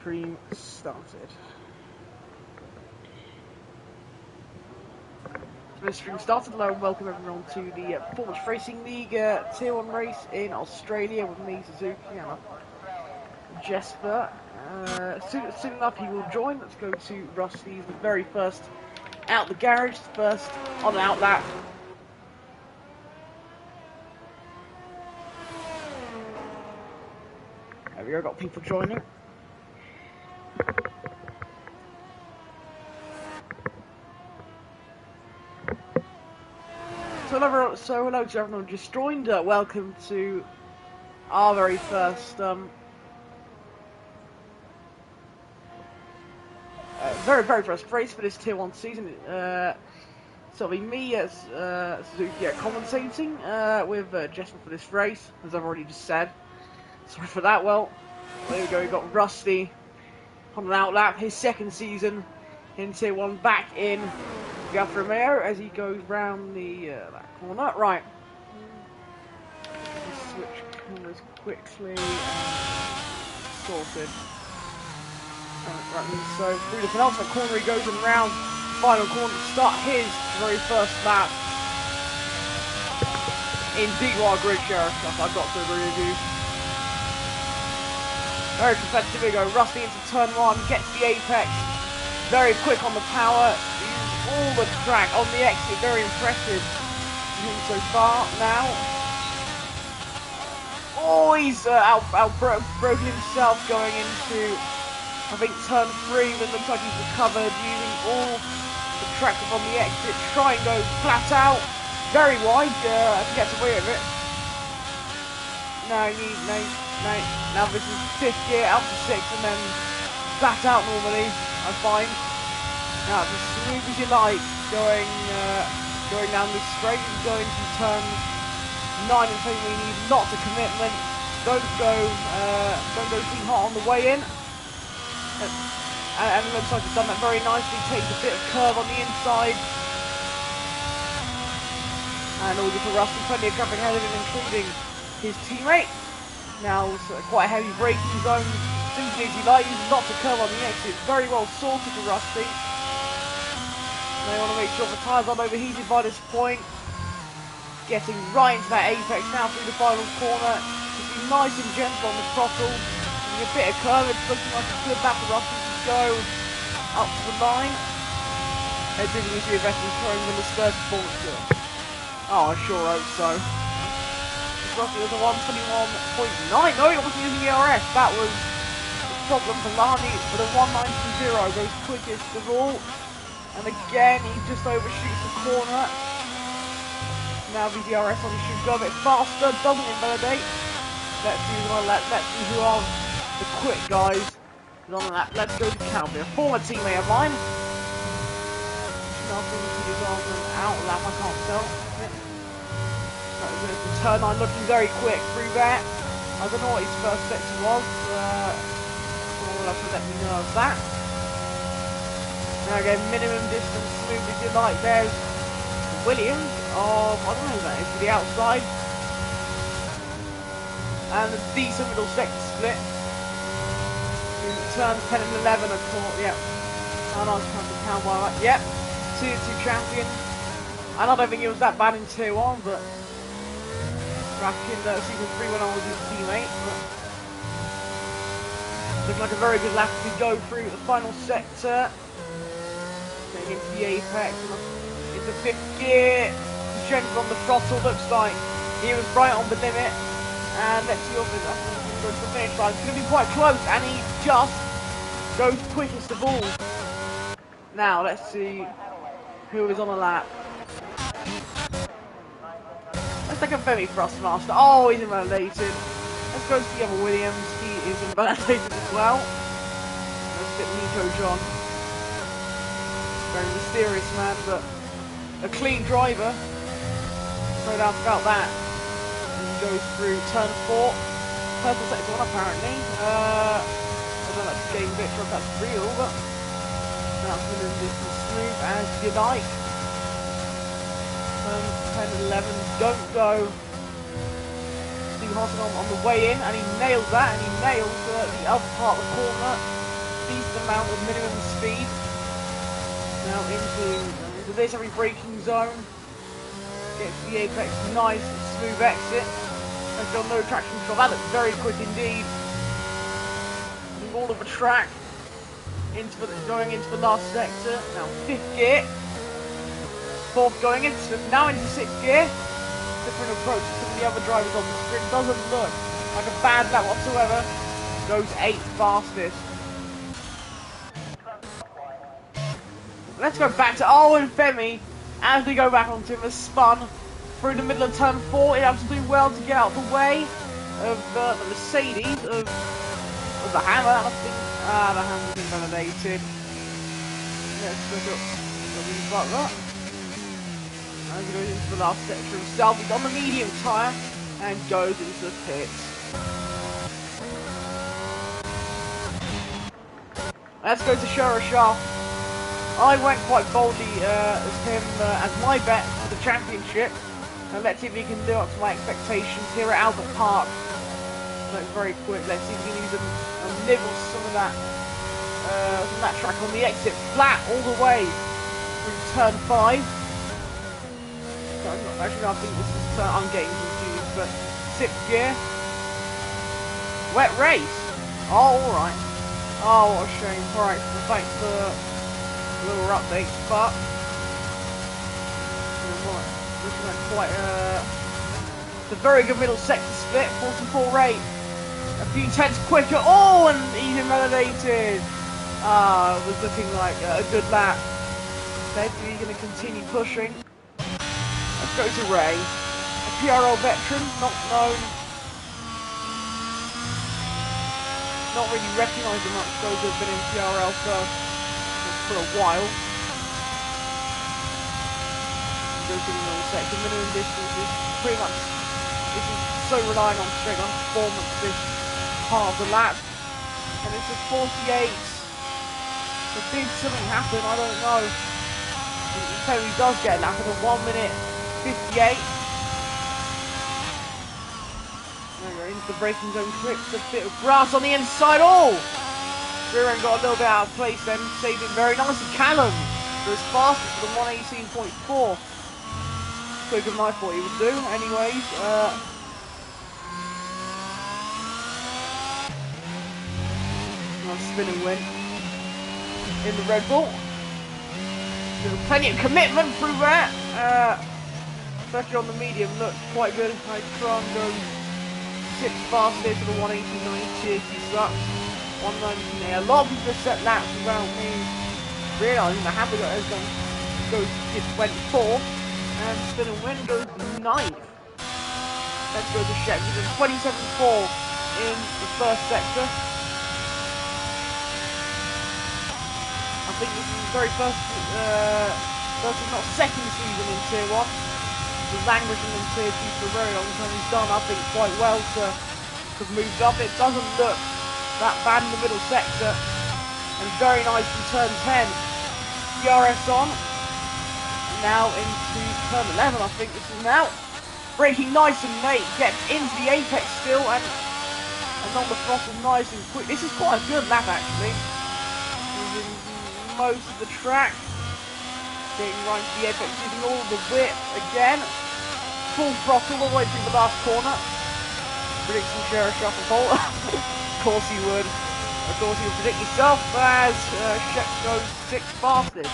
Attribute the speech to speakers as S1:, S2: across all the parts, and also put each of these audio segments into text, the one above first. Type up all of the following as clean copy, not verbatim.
S1: stream started. The stream started. Hello and welcome everyone to the Performance Racing League Tier 1 race in Australia with me, Suzuki, and Jesper. Soon enough he will join. Let's go to Rusty's, the very first out the garage, first on an out lap. There we go, got people joining. So hello to everyone who just joined. Welcome to our very first very first race for this Tier 1 season. So it'll be me as Suzuki commentating with Jesper for this race, as I've already just said. Sorry for that. Well, there we go. We've got Rusty on an out lap, his second season in Tier 1, back in Alfa Romeo as he goes round the that corner. Right. Let's switch corners quickly and sorted. Right, so through the penultimate corner he goes and round final corner to start his very first lap in Digwar grid share stuff. I've got to agree with you. Very competitive. Here we go. Rusty into turn 1, gets the apex. Very quick on the power. Uses all the track on the exit. Very impressive so far. Now, oh, he's broken himself going into, I think, turn 3, but it looks like he's recovered using all the track on the exit. Try and go flat out. Very wide. I think gets away with it. Now this is 5th gear, out to 6th, and then flat out normally, I find. Now, as smooth as you like, going down this straight, and going to turn 9 and 10, we need lots of commitment. Don't go too hot on the way in. And it looks like he's done that very nicely. Takes a bit of curve on the inside. And all good for Rusty, plenty of traffic ahead of him, including his teammate. Now, quite a heavy braking zone. Simply as you like, using lots of curve on the exit. Very well sorted for Rusty. They want to make sure the tyres aren't overheated by this point. Getting right into that apex now through the final corner. Just be nice and gentle on the throttle. Using a bit of curve, it's looking like a good lap for Rusty to go up to the line. It's interesting to see if Vettel's throwing them the Spurs performance to him. Oh, I sure hope so. Rusty was a 121.9. No, he wasn't using the RS. That was the problem for Lani. But a 119.0 goes quickest of all. And again, he just overshoots the corner. Now VDRS on his should go a bit faster. Doesn't invalidate. Let's see who are the quick guys. On that, let's go to Calvin, a former teammate of mine. Nothing to do on an out lap, I can't tell. Turn 9 looking very quick through that. I don't know what his first section was. Someone will have to let me know of that. Now again, minimum distance, smooth as you like. There's Williams of, I don't know who that is, to the outside. And a decent middle sector split. Turns 10 and 11, of course. Yep. How nice to have the pound by that. Yep. Tier 2 champion. And I don't think it was that bad in Tier 1, but back in Season 3 when I was his teammate. Looking like a very good lap as we go through the final sector. Getting into the apex. Into 5th gear. Gentle on the throttle. Looks like he was right on the limit. And let's see what goes to the finish line. It's going to be quite close. And he just goes quickest of all. Now, let's see who is on the lap. Let's take a Femi Thrustmaster. Oh, he's invalidated. Let's go to the other Williams. He is invalidated as well. Let's get Nico John. Very mysterious man, but a clean driver. No doubt about that. And he goes through turn 4. Purple sector 1 apparently. I don't know if it's game victory if that's real, but that's minimum distance smooth as you like. 10 and 11, don't go too hot on the way in, and he nails that, and he nails the other part of the corner. decent amount of minimum speed. Now into this every braking zone. Get to the apex, nice smooth exit. I've got no traction control. That looks very quick indeed. All of the track going into the last sector. Now 5th gear. 4th going into now into 6th gear. Different approach to some of the other drivers on the sprint. Doesn't look like a bad lap whatsoever. Goes 8th fastest. Let's go back to Owen Femi as we go back onto the spun through the middle of turn 4. It absolutely well to get out the way of the Mercedes of the Hammer. I think the Hammer's been validated. Let's look up the Butler. As he goes into the last sector himself, he's on the medium tyre and goes into the pits. Let's go to Shah. I went quite boldly as him as my bet for the championship, and let's see if he can do up to my expectations here at Albert Park. Looks very quick. Let's see if we can use and nibble some of that track on the exit, flat all the way through turn 5. Actually, I think this is I'm getting confused, but 6th gear. Wet race. Oh, all right. Oh, what a shame. All right, well, thanks for little updates, but looking at quite it's a very good middle sector split, 44.8, a few tenths quicker. Oh, and even validated. It was looking like a good lap. Okay, so you're going to continue pushing. Let's go to Ray, a PRL veteran, not known, not really recognised much. Those who have been in PRL for a while. Goes to the middle sector. Minimum distance is pretty much, this is so relying on straight on performance this part of the lap. And it's a 48. So did something happen? I don't know. He does get a lap in a 1 minute 58. There we go, into the braking zone, clips a bit of grass on the inside. Oh! Rear end got a little bit out of place then, saved it very nicely. Callum goes fastest for the 118.4. Quicker than I thought he would do. Anyways, nice spinning win in the Red Bull. There's plenty of commitment through that. Especially on the medium, looks quite good. Tron goes 6th fastest to the 118.90. He sucks. 119 there. A lot of people have set laps without me realising the Hamburger is going to go to 24th, and Spin and Win goes 9th. Let's go to Shep. He's in 27.4 in the first sector. I think this is his very first, not second season in Tier 1. He was languishing in Tier 2 for a very long time. He's done, I think, quite well to have moved up. It doesn't look that bad in the middle sector, and very nice in turn 10. DRS on, now into turn 11. I think this is now braking nice and late, gets into the apex still, and on the throttle nice and quick. This is quite a good lap actually. Using most of the track, getting right to the apex, using all of the whip again. Full throttle all the way through the last corner. Prediction share a shuffle pole. Of course he would. Of course he would predict himself as Shep goes 6th fastest.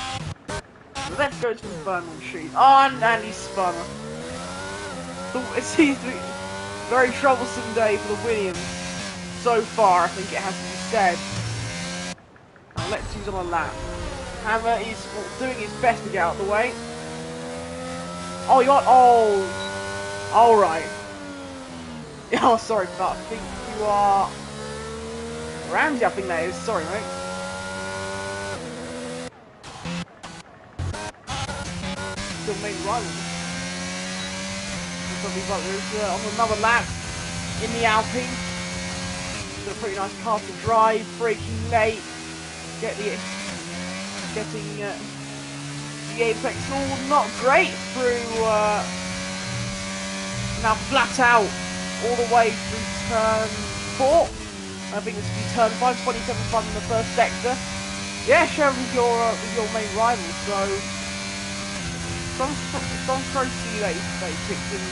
S1: So let's go to the Burnham sheet. Oh, and he spun. So it seems to be a very troublesome day for the Williams so far, I think it has to be said. Now let's use on a lap. Hammer is doing his best to get out of the way. Oh, you got. Oh! Alright. Oh, sorry for that. I think you are. Ramsey, I think that is. Sorry, mate. Still main rival. There's on another lap in the Alpine. Got a pretty nice car to drive. Braking late. Getting the apex all not great through. Now flat out all the way through turn 4. I think this will be turn 5, 27 in the first sector. Yeah, share with your main rival, so some surprised to see that he picked him.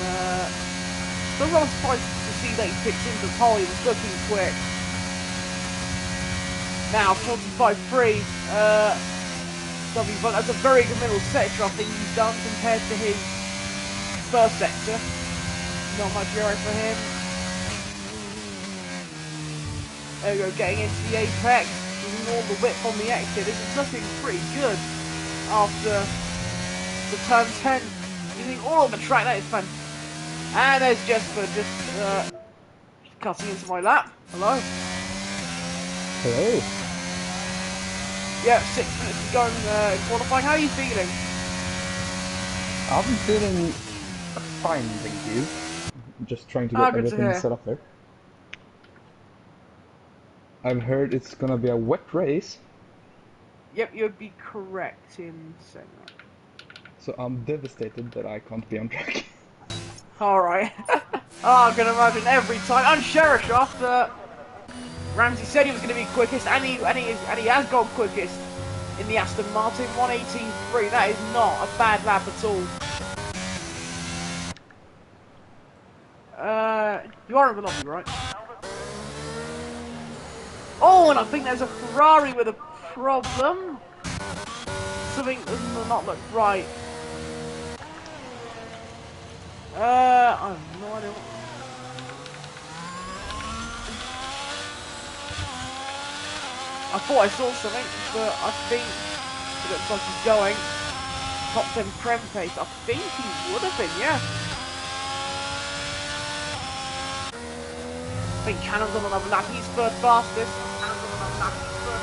S1: I'm not surprised to see that he picked him to pole. He was looking quick. Now 45-3. But that's a very good middle sector I think he's done compared to his first sector. Not much error for him. There we go, getting into the apex, using all the whip on the exit. This is looking pretty good after the turn 10, using all of the track. That is fun. And there's Jesper just cutting into my lap. Hello.
S2: Hello.
S1: Yeah, 6 minutes to go in qualifying. How are you feeling?
S2: I'm feeling fine, thank you. Just trying to get everything set up there. I've heard it's gonna be a wet race.
S1: Yep, you'd be correct in saying that.
S2: So I'm devastated that I can't be on track.
S1: Alright. Oh, I can imagine every time. I'm Cherish after Ramsey said he was going to be quickest, and he has gone quickest in the Aston Martin 1:18.3. That is not a bad lap at all. You are in the lobby, right? Oh, and I think there's a Ferrari with a problem. Something does not look right. I have no idea. I thought I saw something, but I think it looks like he's going top 10 prem pace. I think he would have been, yeah. I think Cannon's on another lap. He's third fastest.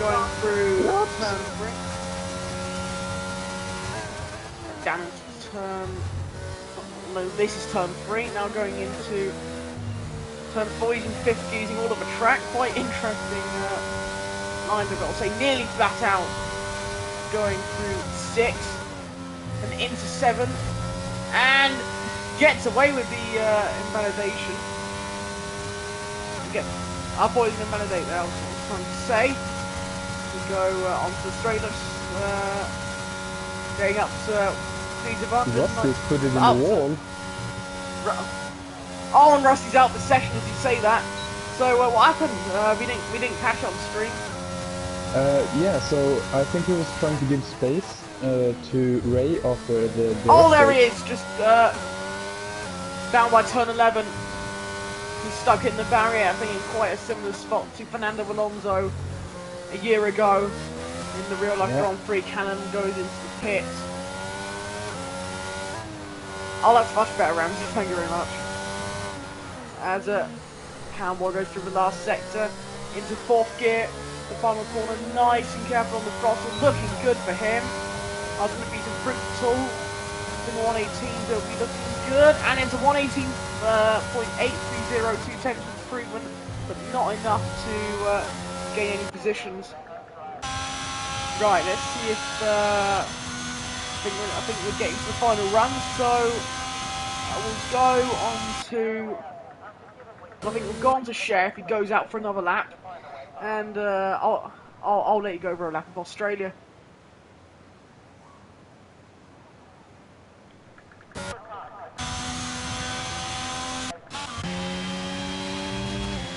S1: Going through turn 3. Down into turn. No, this is turn 3. Now going into turn 4, using 5th, using all of the track. Quite interesting line of it. I'll say nearly flat out. Going through 6 and into 7, and gets away with the invalidation. Again, I thought he was going to invalidate there. I was trying to say. We go onto the straight left, going up to speed advantage.
S2: Rusty's put it in the wall.
S1: Oh, and Rusty's out the session as you say that. So what happened? We didn't catch on stream.
S2: Yeah, so I think he was trying to give space to Ray after the
S1: oh, there he is, just down by turn 11. He's stuck in the barrier, I think in quite a similar spot to Fernando Alonso a year ago in the real life Grand Prix. Cannon goes into the pit. Oh, that's much better, Ramsey, thank you very much. As Cannonball goes through the last sector into 4th gear. The final corner, nice and careful on the throttle, looking good for him. I was going to be some brutal in the 118, they'll be looking good, and into 118.8302 technical improvement, but not enough to gain any positions. Right, let's see if I think we're getting to the final run, so I will go on to. I think we'll go on to Cher if he goes out for another lap. And I'll let you go over a lap of Australia.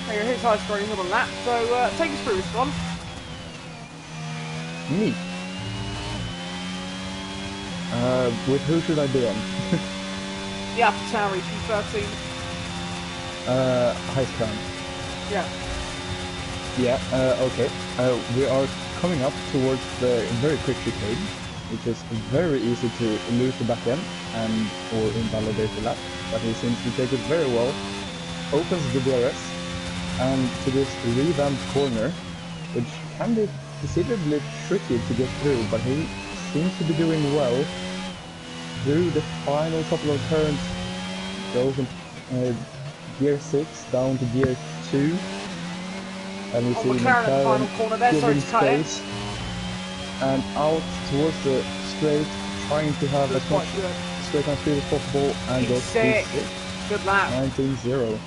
S1: There you go, his high scoring another lap. So take us through this one.
S2: Me. With who should I be on?
S1: The AlphaTauri P13.
S2: High crown.
S1: Yeah.
S2: Yeah, okay. We are coming up towards the very quick chicane, which is very easy to lose the back end and or invalidate the lap, but he seems to take it very well. Opens the DRS and to this revamped corner, which can be considerably tricky to get through, but he seems to be doing well. Through the final couple of turns, goes in gear 6 down to gear 2. And we see McLaren giving space and out towards the straight, trying to have as much straight on speed as possible, and goes
S1: Good lap.
S2: 19.0.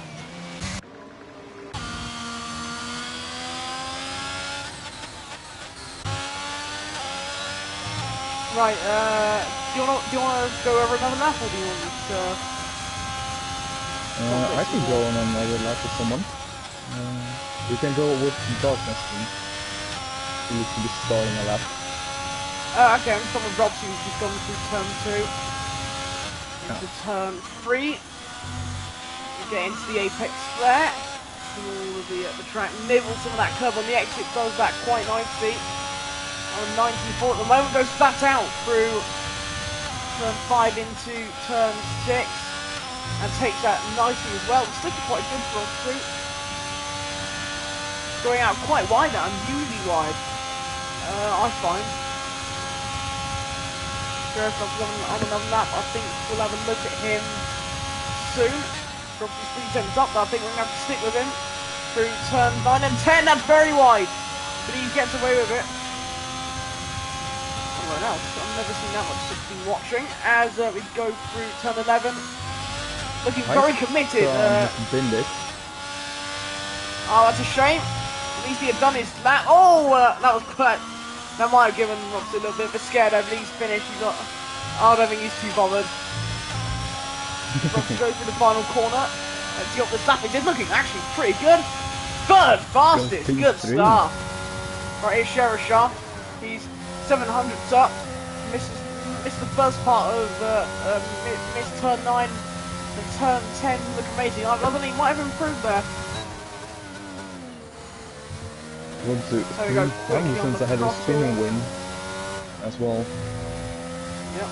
S1: Right, do you wanna go over another lap, or do you want me to?
S2: I can go on another lap with someone. We can go with Darkness team. He needs to be starting a lap.
S1: Okay, I'm just on with Rob, who's just gone through turn 2. Into turn 3. Get into the apex flare. All of the track. Nibble some of that curb on the exit, does that quite nicely. On 94 at the moment, goes flat out through turn 5 into turn 6. And takes that nicely as well. It's looking quite good for us too. Going out quite wide now, unusually wide. I find. Sheriff on another lap. I think we'll have a look at him soon. Drops his 3 tenths up, but I think we're going to have to stick with him through turn 9 and 10. That's very wide, but he gets away with it. Somewhere else. I've never seen that much 16 watching. As we go through turn 11, looking very committed.
S2: Binned it.
S1: Oh, that's a shame. At least he had done his lap. Oh, that was quite. That might have given Robbs a little bit of a scare over. He's finished. He's not. I don't think he's too bothered. Robbs goes through the final corner. Let's see what this lap is. It's looking actually pretty good. Third fastest. Good start. Right, here's Sherishah. He's 700s up. Missed the first part of missed turn 9 and turn 10. Look amazing. I think he might have improved there.
S2: What's it? 3,000 ahead of spinning win as well.
S1: Yep.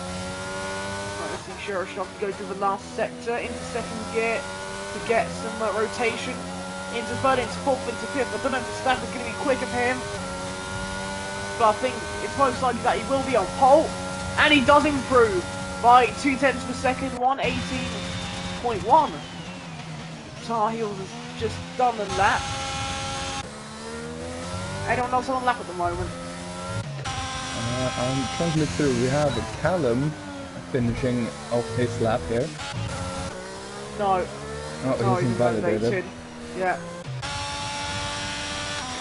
S1: Right, let's see Sherishah go through the last sector into second gear to get some rotation. Into third, into fourth, into fifth. I don't know if the staff is going to be quicker for him, but I think it's most likely that he will be on pole, and he does improve by 2 tenths per second, 118.1. Tar Heels has just done the lap. Anyone else on lap at the moment?
S2: I'm trying to look through. We have Callum finishing off his lap here.
S1: No.
S2: Oh, he's invalidated.
S1: Yeah.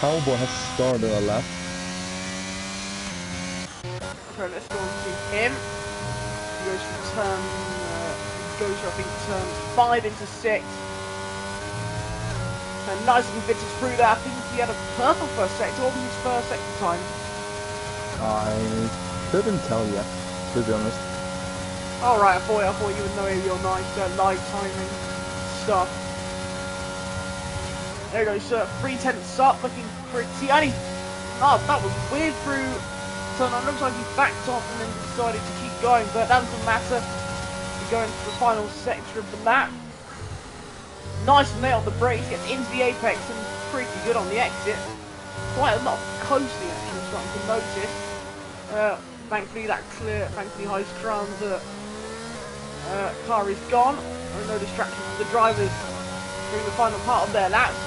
S2: Cowboy has started a lap.
S1: Okay, let's go on to him. He goes from turn, I think, turn 5 into 6. And nice little bits through there. I think he had a purple first sector. What was his first sector time?
S2: I couldn't tell yet, to be honest.
S1: Alright, I thought you would know your nice live timing stuff. There he goes, 3 tenths up, looking pretty. And that was weird through turn 9. Looks like he backed off and then decided to keep going, but that doesn't matter. We're going to the final sector of the lap. Nice nail on the brakes, gets into the apex and pretty good on the exit. Quite a lot of coasting actually, I'm starting to notice. Thankfully High Crown's car is gone. No distraction from the drivers during the final part of their laps.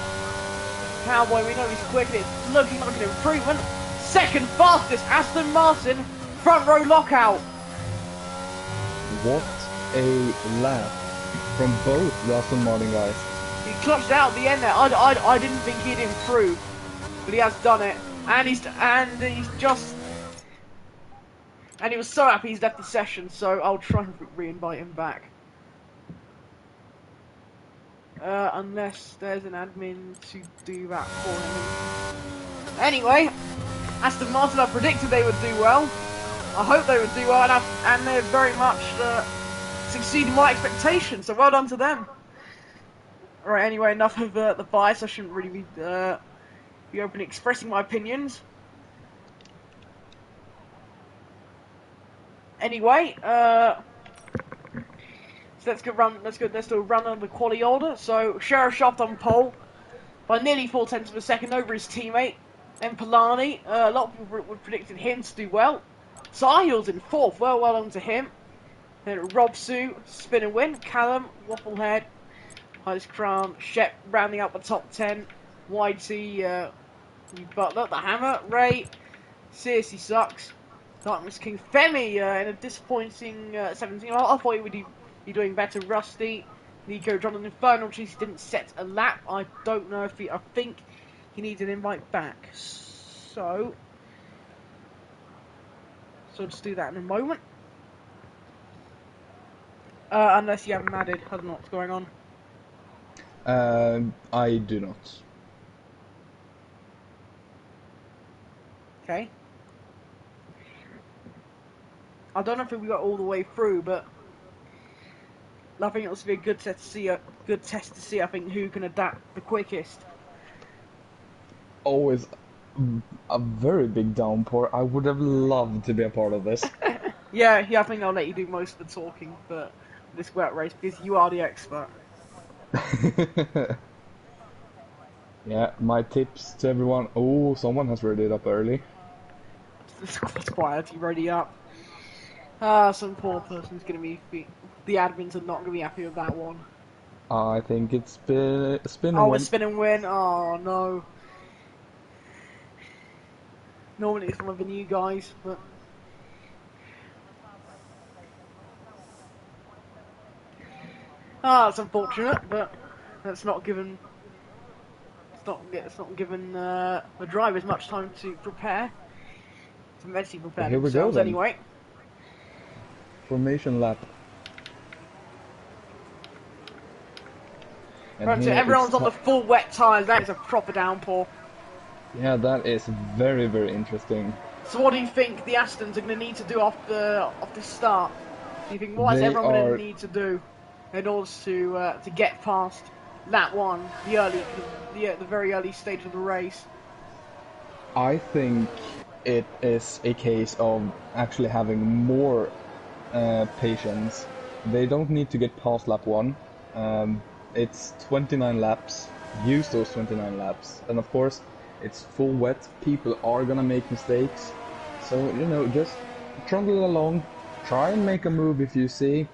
S1: Cowboy, we know he's quick and it's looking like an improvement. Second fastest, Aston Martin, front row lockout.
S2: What a lap from both the Aston Martin guys.
S1: He clutched out at the end there. I didn't think he'd improve, but he has done it. And he was so happy he's left the session, so I'll try and re-invite him back. Unless there's an admin to do that for him. Anyway, Aston Martin, I predicted they would do well. I hope they would do well, and they're very much succeeding my expectations, so well done to them. Alright, anyway, enough of the bias. I shouldn't really be open expressing my opinions. Anyway, so let's do a run on the quality order. So Sherishah on pole by nearly 4 tenths of a second over his teammate. Then Polani, a lot of people would predicted him to do well. Sahil's in 4th, well done to him. Then Rob Sue, spin and win. Callum, Wafflehead, Highest Crown, Shep rounding out the top 10. YT, Butler, the Hammer, Ray, seriously sucks. Darkness King, Femi in a disappointing 17. I thought he would be doing better. Rusty, Nico, Jonathan Infernal, he didn't set a lap. I don't know if I think he needs an invite back. So So I'll just do that in a moment. Unless you haven't added, I don't know what's going on.
S2: I do not.
S1: Okay. I don't know if we got all the way through, but I think it'll be a good test to see. I think who can adapt the quickest.
S2: Always a very big downpour. I would have loved to be a part of this.
S1: Yeah, I think I'll let you do most of the talking for this wet race because you are the expert.
S2: Yeah, my tips to everyone. Oh, someone has readied up early.
S1: It's quiet. You ready up? Some poor person's gonna be. The admins are not gonna be happy with that one.
S2: I think it's spin and
S1: Oh,
S2: win.
S1: a spin and win. Oh no. Normally it's one of the new guys, but that's unfortunate. But that's not given. It's not given the drivers much time to prepare. To mentally prepare
S2: Here we go
S1: themselves
S2: then.
S1: anyway.
S2: Formation lap. And
S1: Right, so
S2: here
S1: everyone's
S2: it's
S1: on the full wet tyres. That is a proper downpour.
S2: Yeah, that is very, very interesting.
S1: So what do you think the Astons are going to need to do off the start? Do you think what is
S2: They
S1: everyone going
S2: are-
S1: to need to do in order to get past lap one, the very early stage of the race?
S2: I think it is a case of actually having more patience. They don't need to get past lap one. It's 29 laps. Use those 29 laps. And of course, it's full wet. People are gonna make mistakes. So, you know, just trundle along. Try and make a move if you see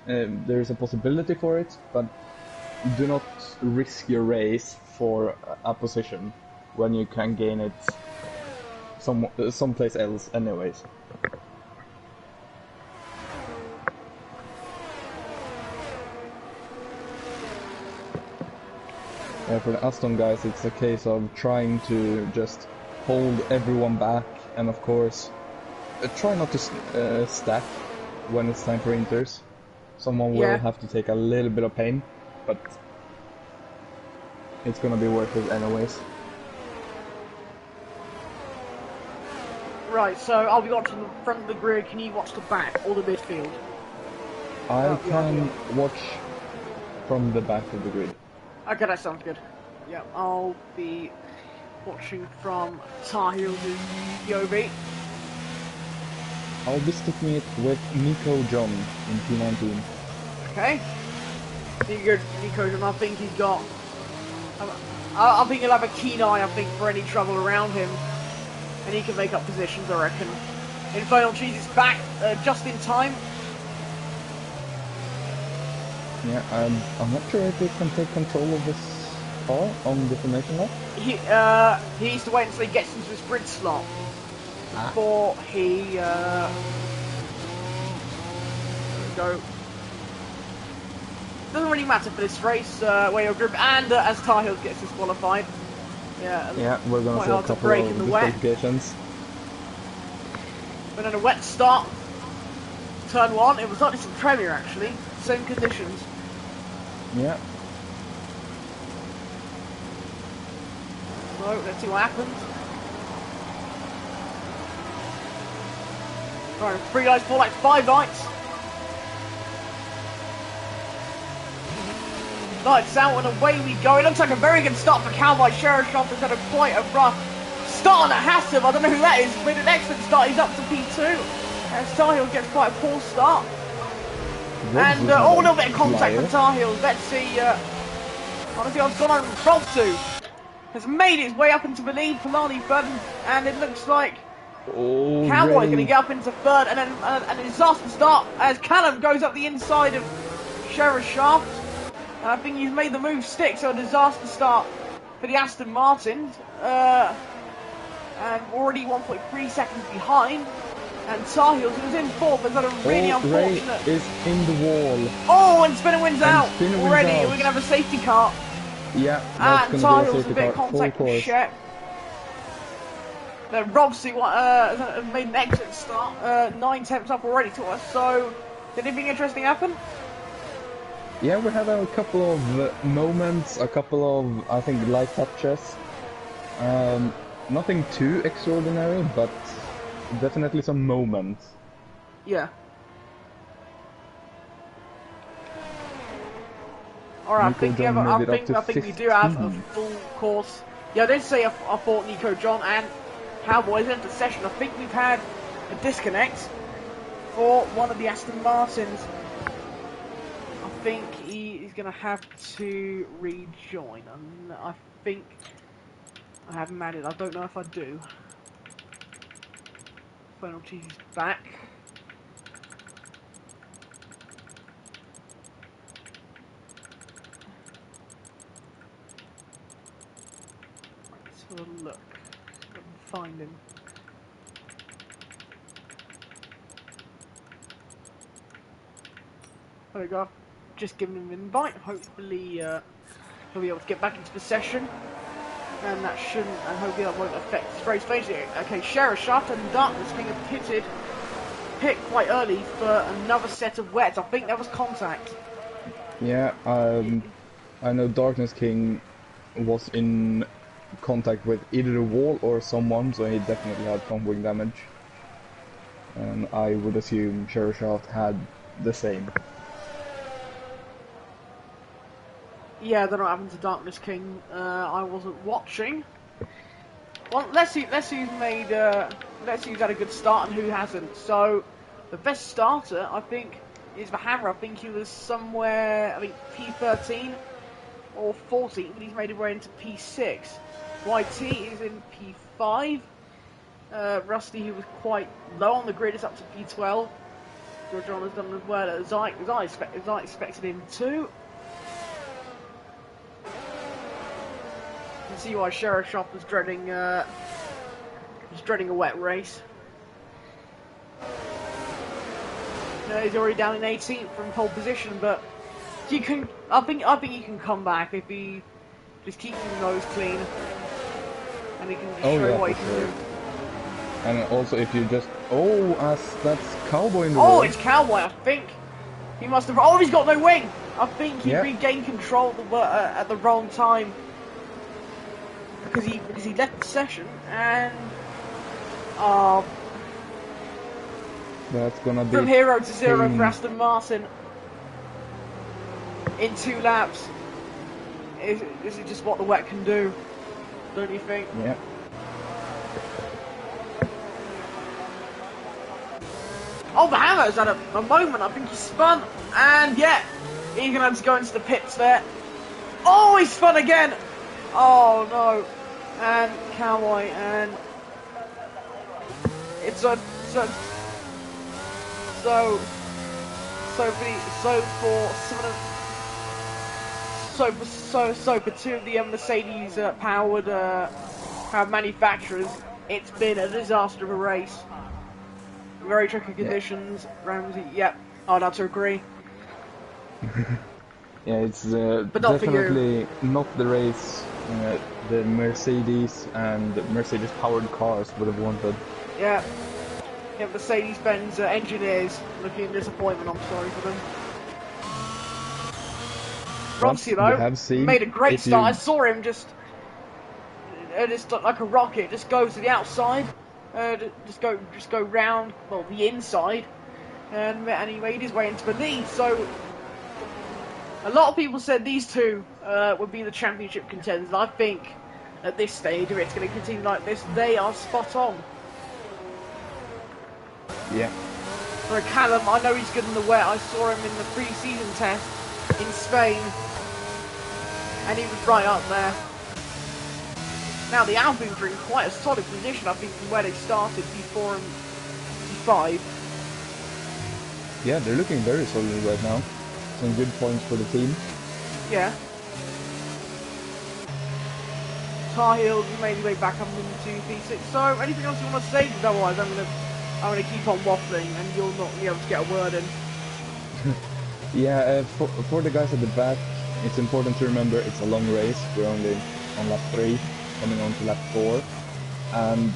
S2: there's a possibility for it, but do not risk your race for a position when you can gain it someplace else anyways. Yeah, for the Aston guys, it's a case of trying to just hold everyone back, and of course, try not to stack when it's time for inters. Someone will have to take a little bit of pain, but it's gonna be worth it anyways.
S1: Right, so I'll be watching the front of the grid. Can you watch the back or the midfield?
S2: I can watch from the back of the grid.
S1: Okay, that sounds good. Yeah, I'll be watching from Tar Heels' POV.
S2: I'll be sticking it with Nico John in P19.
S1: Okay. Nico John, I think he's got... I think he'll have a keen eye, I think, for any trouble around him. And he can make up positions, I reckon. Infernal Cheese is back just in time.
S2: Yeah, I'm not sure if he can take control of this car on the formation lap.
S1: He needs to wait until he gets into his grid slot before he there we go. Doesn't really matter for this race where your group and as Tar Heels gets disqualified.
S2: Yeah, we're gonna see a couple of disqualifications.
S1: But then a wet start. Turn one. It was not just in Premier actually. Same conditions.
S2: Yeah.
S1: So let's see what happens. Right, 3 lights, 4 lights, 5 lights. Lights out and away we go. It looks like a very good start for Cowboy. Sheriff Shop has had quite a rough start on a Hassim. I don't know who that is. Made an excellent start. He's up to P2. And Tar Heels gets quite a poor start. And a little bit of contact from Tar Heels. Let's see. Honestly, what's gone on from Frog2. Has made its way up into the lead. Polani third. And it looks like Cowboy going to get up into third. And then a disaster start as Callum goes up the inside of Sheriff Shaft. And I think he's made the move stick, so a disaster start for the Aston Martins. And already 1.3 seconds behind. And Tar Heels, who was in fourth, has had a really unfortunate...
S2: Ray is in the wall.
S1: Oh, and Spinner wins out already.
S2: Out.
S1: We're going to have a safety car.
S2: Yeah, that's
S1: and Tar Heels
S2: a
S1: a bit of contact with Shep. Robsy made an excellent start. 9 attempts up already to us. So, did anything interesting happen?
S2: Yeah, we had a couple of moments, a couple of, I think, light touches. Nothing too extraordinary, but definitely some moments.
S1: Yeah. Alright, I think we do have a full course. Yeah, I did say I thought Nico John and Cowboys entered the session. I think we've had a disconnect for one of the Aston Martins. I think he's going to have to rejoin. I think I have him added. I don't know if I do. Penalties back. Let's have a look. Find him. There we go. Just given him an invite. Hopefully he'll be able to get back into the session. And that shouldn't, and hopefully that won't affect his race phase. Okay, Sherashaft and Darkness being picked quite early for another set of wets. I think there was contact.
S2: Yeah, I know Darkness King was in contact with either a wall or someone, so he definitely had front wing damage. And I would assume Sherashaft had the same.
S1: Yeah, I don't know what happened to Darkness King. I wasn't watching. Well, let's see who's had a good start and who hasn't. So, the best starter, I think, is the Hammer. I think he was somewhere, I think P13 or 14, but he's made his way into P6. YT is in P5. Rusty, who was quite low on the grid, is up to P12. Georgian has done as well as I expected him to. You can see why Sherashaft was dreading a wet race. No, he's already down in 18th from pole position, but you can. I think he can come back if he just keeps his nose clean, and he can just show what he can do.
S2: And also, if you just that's Cowboy in the
S1: wall. It's Cowboy. I think he must have. Oh, he's got no wing. I think he regained control at the wrong time. Because he left the session and
S2: that's gonna be
S1: from 0 to 0 for Aston Martin in 2 laps. This is just what the wet can do, don't you think?
S2: Yeah.
S1: Oh, the Hammer's had a moment. I think he spun, and yeah, he's gonna have to go into the pits there. Oh, he spun again. Oh no. And Cowboy, and it's for two of the Mercedes powered manufacturers, it's been a disaster of a race. Very tricky conditions. Ramsey, yep, I'd have to agree.
S2: Yeah, it's
S1: but not
S2: definitely not the race the Mercedes and Mercedes powered cars would have wanted.
S1: Yeah. Yeah, Mercedes-Benz engineers looking in disappointment, I'm sorry for them. Rossi though, made a great start. I saw him just like a rocket, just go to the outside, just go round, well, the inside, and he made his way into the lead. So a lot of people said these two would be the championship contenders. I think at this stage, if it's going to continue like this, they are spot on.
S2: Yeah.
S1: For Callum, I know he's good in the wet. I saw him in the pre-season test in Spain, and he was right up there. Now the Alpines are in quite a solid position, I think, from where they started, P4 and P5.
S2: Yeah, they're looking very solid right now. Some good points for the team.
S1: Yeah. Tar Heels made his way back up into P6. So, anything else you want to say? Because otherwise, I'm gonna keep on waffling, and you'll not be able to get a word in.
S2: Yeah, for the guys at the back, it's important to remember it's a long race. We're only on lap 3, coming on to lap 4, and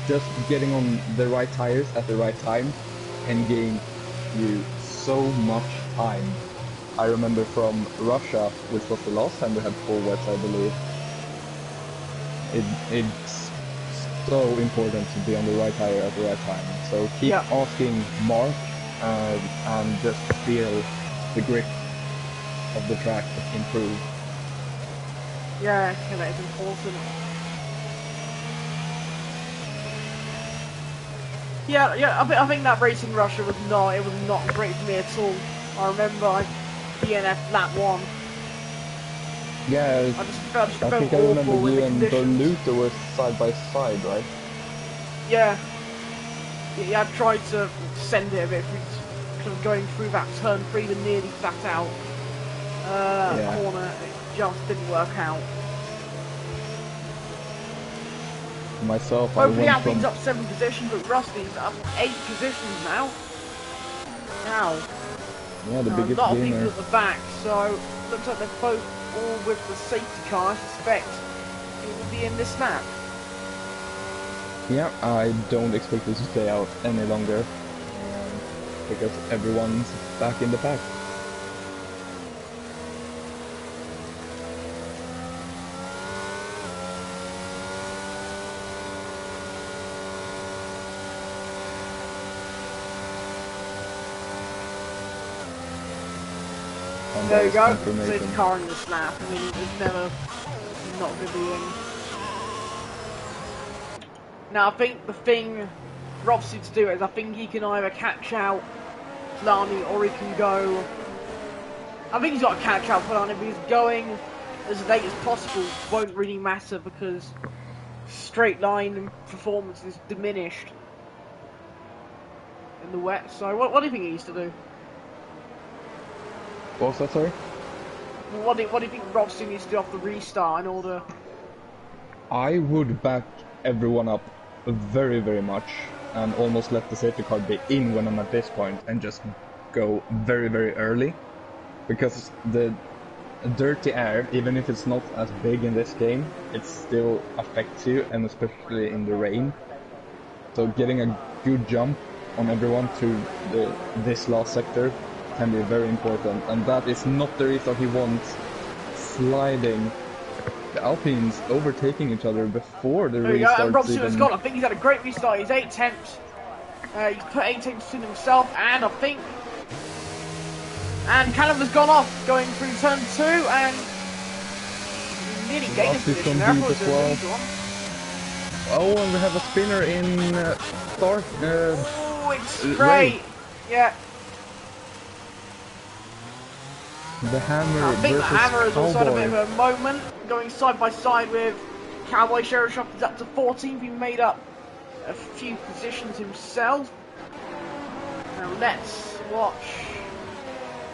S2: just getting on the right tires at the right time can gain you so much time. I remember from Russia, which was the last time we had full wets, I believe. It's so important to be on the right tire at the right time. So keep asking Mark and just feel the grip of the track improve.
S1: Yeah, that is important. Yeah, I think that race in Russia was not great for me at all. I remember I DNF lap 1.
S2: Yeah,
S1: I
S2: think I remember you and Berluto were side by side, right?
S1: Yeah, I tried to send it a bit, kind of going through that turn 3 and nearly flat out. Corner, it just didn't work out.
S2: Myself,
S1: hopefully Alpine's up 7 positions, but Rusty's up 8 positions now.
S2: Yeah, the biggest
S1: a lot of
S2: gainer.
S1: people at the back, so looks like they're both all with the safety car. I suspect it will be in this lap.
S2: Yeah, I don't expect it to stay out any longer because everyone's back in the pack.
S1: There you go, safety car in this lap. I mean, it's never not going to be in. Now, I think the thing for Robson to do is I think he can either catch out Polani or he can go... I think he's got to catch out Polani because going as late as possible won't really matter because straight line performance is diminished in the wet. So what do you think he needs to do?
S2: What was that, sorry?
S1: What do you think Robson needs to do off the restart in order?
S2: I would back everyone up very, very much and almost let the safety car be in when I'm at this point and just go very, very early. Because the dirty air, even if it's not as big in this game, it still affects you, and especially in the rain. So getting a good jump on everyone to this last sector can be very important, and that is not the reason he wants sliding the Alpines overtaking each other before the restart.
S1: And Robson has gone. I think he's had a great restart. He's 8 attempts. He's put 8 attempts in himself, and I think... And Callum has gone off, going through turn 2, and nearly gained his position there.
S2: Oh, and we have a spinner in start.
S1: Oh, it's great. Yeah.
S2: The Hammer
S1: I think the Hammer has also had a bit of a moment, going side by side with Cowboy. Sherrod is up to 14th. He made up a few positions himself. Now let's watch.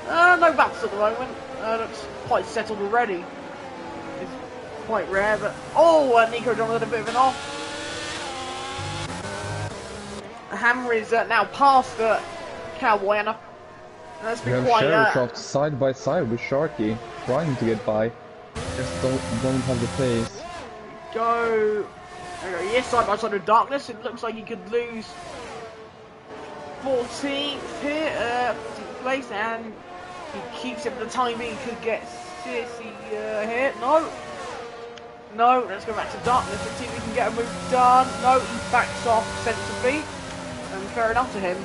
S1: No bats at the moment. Looks quite settled already. It's quite rare, but Nico John had a bit of an off. The Hammer is now past the Cowboy, and that's been quite.
S2: We have Sherrod side by side with Sharky, trying to get by. Just don't have the pace.
S1: Go. Yes, side by side with Darkness. It looks like he could lose 14th here, 14th place, and he keeps it for the time being. Could get Sissy here. No, let's go back to Darkness. Let's see if we can get a move done. No, he backs off sensibly, and fair enough to him.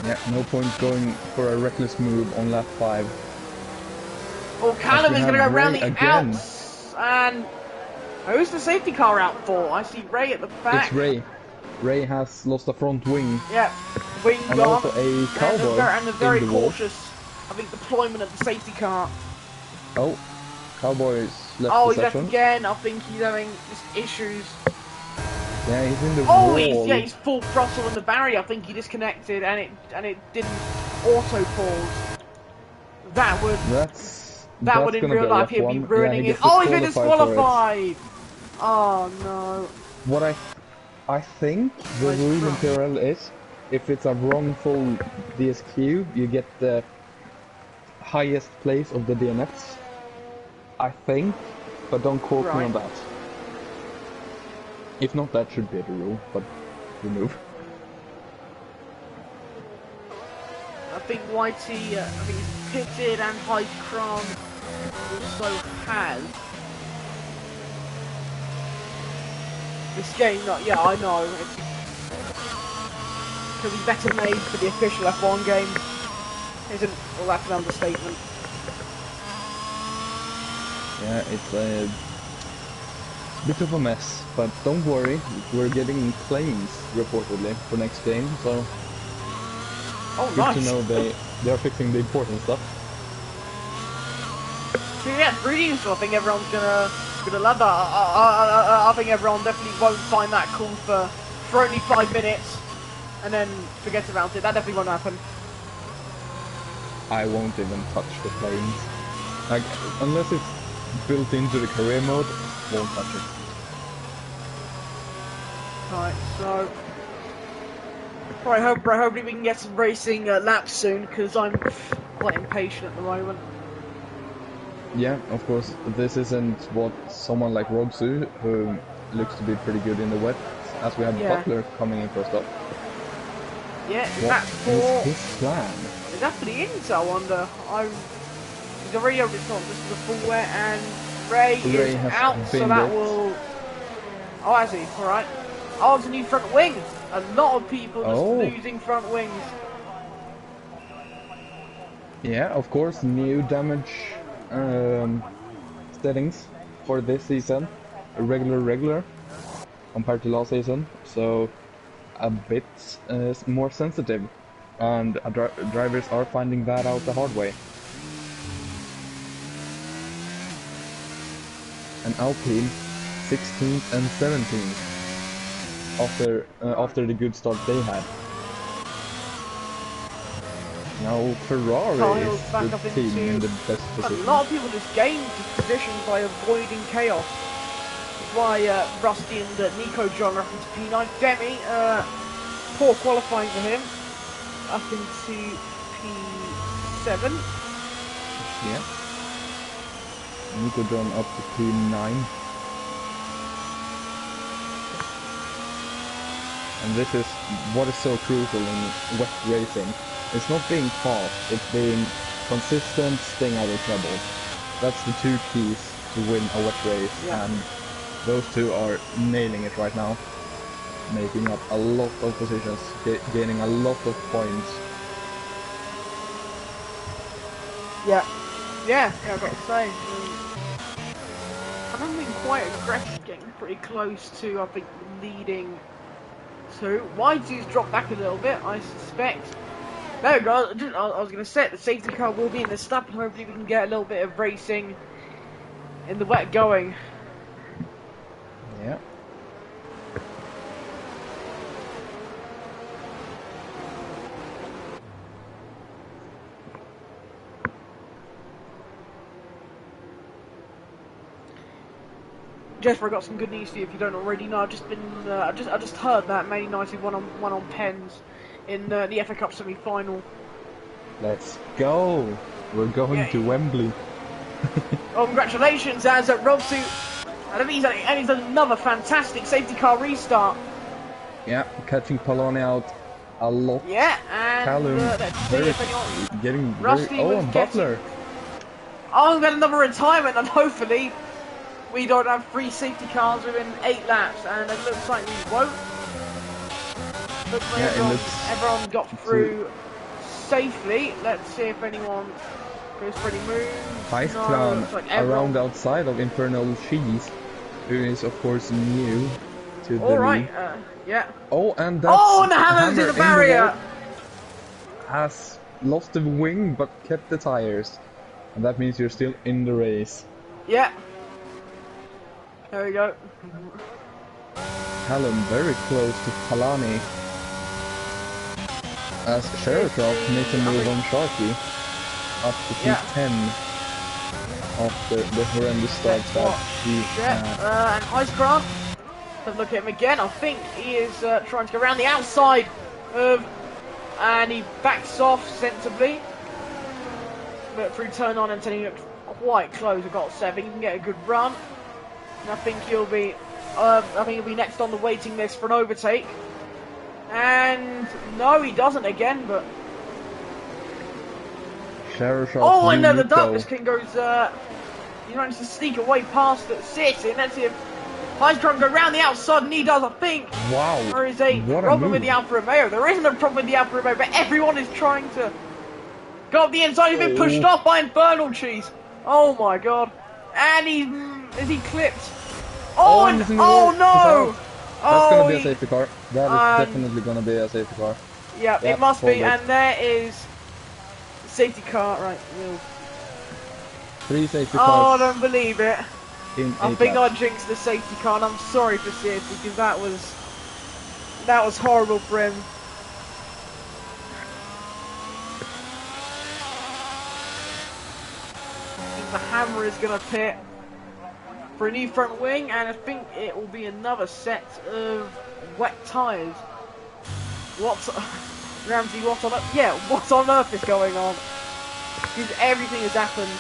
S2: Yeah, no point going for a reckless move on lap 5.
S1: Well, Callum is going to go around the outs, and who's the safety car out for? I see Ray at the back.
S2: It's Ray. Ray has lost a front wing.
S1: Yeah, wing
S2: and
S1: gone.
S2: Also a Cowboy.
S1: And a very cautious, I think, deployment of the safety car.
S2: Oh, Cowboy's left
S1: the
S2: session.
S1: He's left again. I think he's having just issues.
S2: Yeah, he's in the wall.
S1: He's full throttle in the barrier. I think he disconnected, and it didn't auto pause. That would in real life he'd be ruining it. Oh, he's been disqualified. Oh no.
S2: What I think the rule in PRL is, if it's a wrongful DSQ, you get the highest place of the DNFs. I think, but don't quote me on that. If not, that should be the rule, but remove.
S1: I think Whitey, I think he's pitted, and Heidkran also has. This game, yeah, I know. It's could be better made for the official F1 game. Isn't well, that's an understatement.
S2: Yeah, it's a bit of a mess, but don't worry, we're getting claims reportedly for next game, so
S1: oh,
S2: good
S1: nice.
S2: to know they are fixing the important stuff.
S1: So yeah, really useful. I think everyone's gonna love that. I think everyone definitely won't find that cool for only 5 minutes and then forget about it. That definitely won't happen.
S2: I won't even touch the planes. Like, unless it's built into the career mode, won't touch it.
S1: Right, so hopefully we can get some racing laps soon, because I'm quite impatient at the moment.
S2: Yeah, of course, this isn't what someone like Robsu, who looks to be pretty good in the wet, as we have Butler coming in first up.
S1: Yeah,
S2: What is his plan?
S1: Is that for the ins, I wonder? He's already over the top, this is the full wet, and Ray is out, so that will... Oh, has he? Alright. Oh, it's a new front wing! A lot of people just losing front wings.
S2: Yeah, of course, new damage settings for this season. Regular compared to last season, so a bit more sensitive, and drivers are finding that out the hard way. And Alpine 16th and 17th after the good start they had. Now Ferrari is the team in the best position.
S1: A lot of people just gained positions by avoiding chaos. That's why Rusty and Nico John are up into P9. Demi, poor qualifying for him, up into P7.
S2: Yeah. Nico John up to P9. And this is what is so crucial in wet racing. It's not being fast, it's being consistent, staying out of trouble. That's the two keys to win a wet race, and those two are nailing it right now. Making up a lot of positions, gaining a lot of points.
S1: Yeah, I've got to say. I'm being quite aggressive, getting pretty close to, I think, leading two. Whitey's dropped back a little bit, I suspect. There we go, I was going to say the safety car will be in the stop, and hopefully we can get a little bit of racing in the wet going.
S2: Yeah.
S1: Jesper, I got some good news for you if you don't already know. I've just been, I just heard that Man United won on pens in the FA Cup semi-final.
S2: Let's go! We're going to Wembley.
S1: Oh, congratulations, as Robsu, and he's done another fantastic safety car restart.
S2: Yeah, catching Poloni out a lot.
S1: Yeah, and
S2: Callum,
S1: let's see if anyone...
S2: getting
S1: Rusty
S2: very... Oh, and Butler.
S1: Oh, we've got another retirement, and hopefully we don't have 3 safety cars within 8 laps, and it looks like we won't. Looks like everyone got through safely. Let's see if anyone goes for any moves.
S2: Heistran around outside of Infernal Cheese, who is of course new to the league.
S1: Yeah.
S2: Oh, and that's...
S1: Oh, and the hammer's in the barrier!
S2: Has lost the wing, but kept the tires. And that means you're still in the race.
S1: Yeah. There we go.
S2: Callum very close to Palani. As Sherrocroft makes a move on Sharky. Up to P10. After the horrendous start that he had.
S1: And Icecraft. Let's look at him again. I think he is trying to go around the outside of... And he backs off sensibly. But through turn on and he looked quite close. We've got 7. He can get a good run. And I think he'll be I think he'll be next on the waiting list for an overtake. And no, he doesn't again, but... Oh, and the Darkness King goes, he manages to sneak away past the Sis, and let's see if He's trying to go around the outside, and he does, I think.
S2: Wow.
S1: There is a problem with the Alfa Romeo. There isn't a problem with the Alfa Romeo, but everyone is trying to go up the inside. He's been pushed off by Infernal Cheese. Oh my god. And is he clipped? Oh, oh no!
S2: That's gonna be a safety car. That is definitely gonna be a safety car.
S1: Yeah, it must be. And there is safety car. Right, Will.
S2: 3 safety
S1: cars.
S2: cars.
S1: Oh, I don't believe it. I think I jinxed the safety car, and I'm sorry for Sid, because that was horrible for him. I think the Hammer is going to pit for a new front wing, and I think it will be another set of wet tyres. Ramsey, what on earth is going on? Because everything has happened.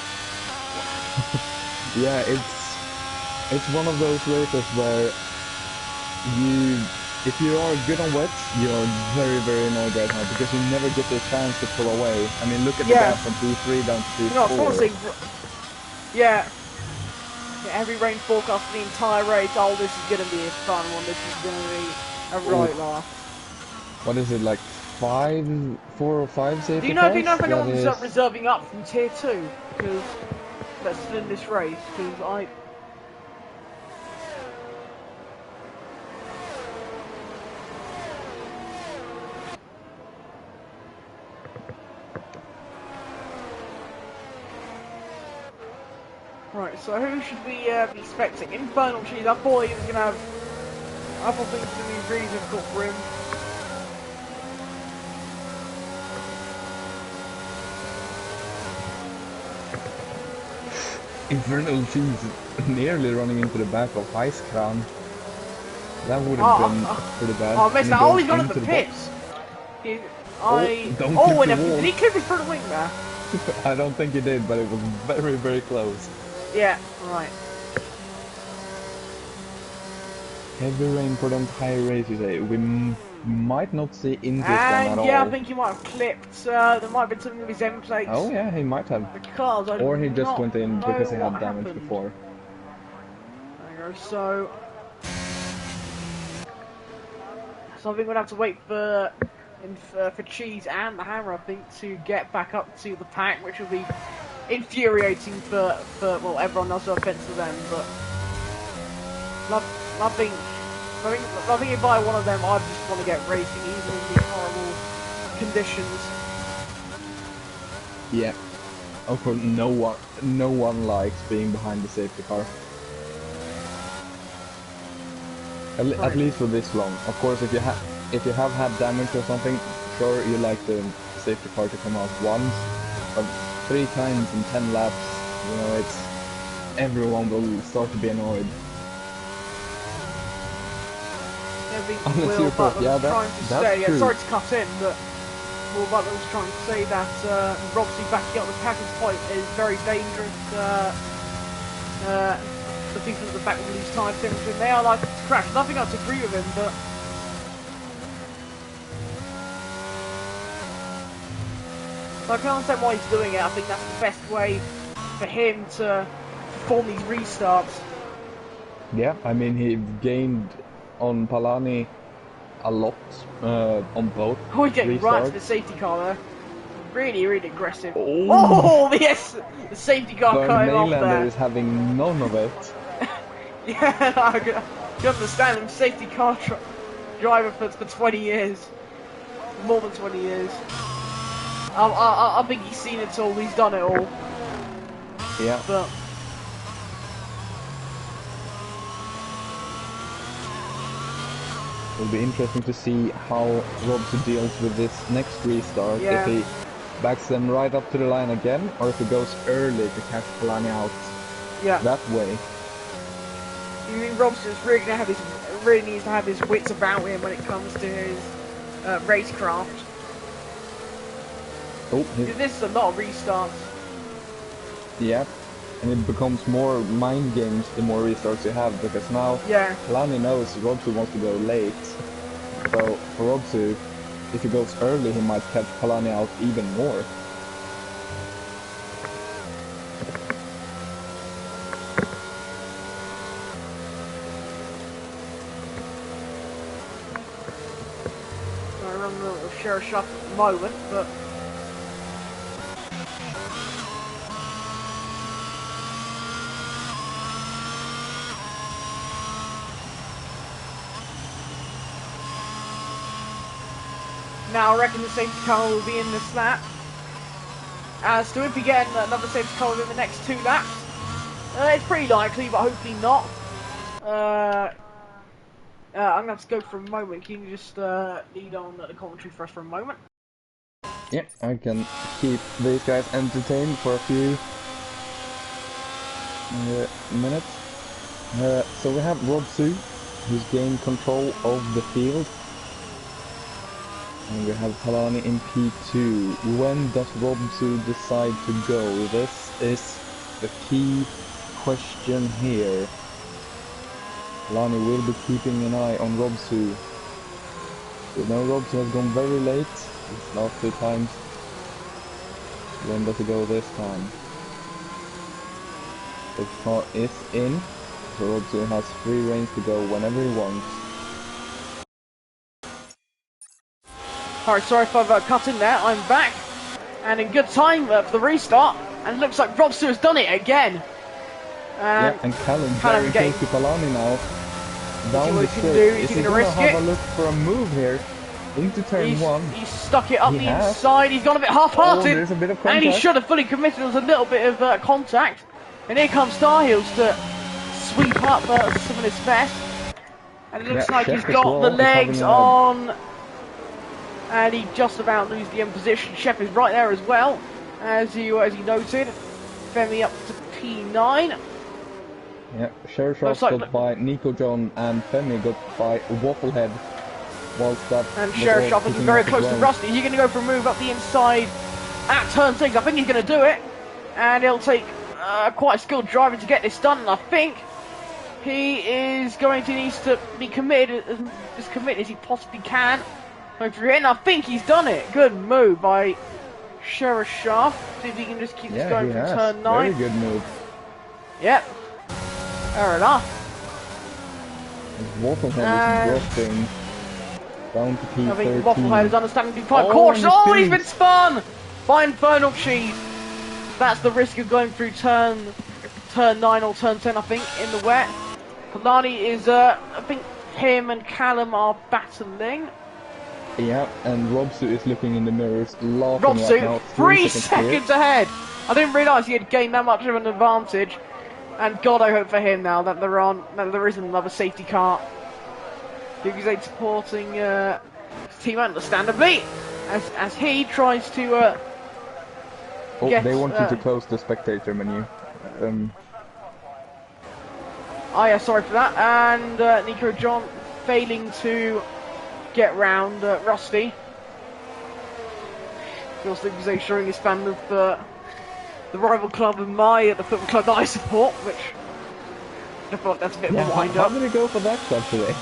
S2: Yeah, it's one of those races where if you are good on wets, you are very, very annoyed right now because you never get the chance to pull away. I mean, look at the gap from P3 down to P4.
S1: No, honestly, yeah, every rain forecast for the entire race. Oh, this is going to be a fun one. This is going to be a right laugh.
S2: What is it, like 4 or 5 safety cars?
S1: Do you know if anyone's reserving up from Tier 2? Because that's in this race. Because Right, so who should we be expecting? Infernal Cheese, I thought things were going to be really difficult for him.
S2: Infernal Cheese nearly running into the back of Ice Crown. That would have been pretty bad.
S1: Oh, I missed that. Oh, he's gone at the pits. Did he clip his front wing there?
S2: I don't think he did, but it was very, very close.
S1: Yeah, right.
S2: Heavy rain for the entire race, you say. We might not see Indus one at all.
S1: Yeah, I think he might have clipped. There might have been something with his end plates.
S2: Oh yeah, he might have.
S1: Because
S2: or he just went in because he had damage before.
S1: There you go. So I think we'll have to wait for Cheese and the Hammer, I think, to get back up to the pack, which will be infuriating for well, everyone else. No offense to them, but I think if I were one of them, I'd just want to get racing, even in these horrible conditions.
S2: Yeah, of course, no one likes being behind the safety car. At least for this long. Of course, if you have had damage or something, sure, you like the safety car to come out once, but 3 times in 10 laps, you know, everyone will start to be annoyed.
S1: Will Butler was trying to say, sorry to cut in, but Will Butler was trying to say that Robsy backing up the package point is very dangerous. The people at the back will lose time temperature, and they are likely to crash. Nothing else to agree with him, but so I can understand why he's doing it. I think that's the best way for him to perform these restarts.
S2: Yeah, I mean, he gained on Palani a lot on both.
S1: Oh, he's getting right to the safety car there. Really, really aggressive. Oh yes! The safety car cut him off there.
S2: Is having none of it.
S1: Yeah, I can understand him. Safety car driver for 20 years. More than 20 years. I think he's seen it all. He's done it all.
S2: Yeah.
S1: But
S2: it'll be interesting to see how Robson deals with this next restart.
S1: Yeah.
S2: If he backs them right up to the line again, or if he goes early to catch Polani out that way.
S1: You mean Robson's really needs to have his wits about him when it comes to his racecraft.
S2: Oh,
S1: this is a lot of restarts.
S2: Yeah. And it becomes more mind games the more restarts you have, because now Kalani knows Robsu wants to go late. So for Robsu, if he goes early, he might catch Kalani out even more.
S1: I run a little share shot at the moment, but now I reckon the safety car will be in this lap. As to if we get another safety car within the next 2 laps, it's pretty likely, but hopefully not. I'm going to have to go for a moment. Can you just lead on the commentary for us for a moment?
S2: Yeah, I can keep these guys entertained for a few minutes. So we have Robsu, who's gained control of the field. And we have Kalani in P2. When does Robsu decide to go? This is the key question here. Kalani will be keeping an eye on Robsu. We know Robsu has gone very late these last 2 times. When does he go this time? The car is in, so Robsu has free reign to go whenever he wants.
S1: Alright, sorry if I've cut in there, I'm back. And in good time for the restart. And it looks like Robsu has done it again.
S2: Yeah, and Callum very close to Kalani now. Down the straight. Is he gonna have a look for a move here? Into turn 1.
S1: He's stuck it up the inside. He's gone a bit half-hearted.
S2: Oh, there's a bit of contact.
S1: And he should have fully committed. There was a little bit of contact. And here comes Starheels to sweep up some of his best. And it looks like he's got the legs on. And he just about loses the end position. Shep is right there as well, as he noted. Femi up to P9.
S2: Yeah, Shershot got by Nico John, and Femi got by Wafflehead. Whilst that
S1: and Shershot is very close to Rusty. He's going to go for a move up the inside at turn 6. I think he's going to do it. And it'll take quite a skilled driver to get this done. And I think he is going to need to be committed, as committed as he possibly can. And I think he's done it. Good move by Shershot. See if he can just keep this going from turn 9.
S2: Very good move.
S1: Yep. Fair enough.
S2: Wafflehead is dropping down to P13.
S1: I think Wafflehead is understandably quite cautious. Oh, he's been spun by Infernal Cheese. That's the risk of going through turn 9 or turn 10, I think, in the wet. Kalani is, I think him and Callum are battling.
S2: Yeah, and Robsu is looking in the mirrors, laughing
S1: Robsu,
S2: right now.
S1: 3 seconds ahead. I didn't realise he had gained that much of an advantage. And God, I hope for him now that there isn't another safety car. Because he's supporting his team, understandably, as he tries to.
S2: They want you to close the spectator menu.
S1: Oh yeah, sorry for that. And Nico John failing to get round Rusty. Also, he's showing his fan of the rival club of the football club that I support, which I feel like that's a bit of a wind-up.
S2: How did he go for that club today?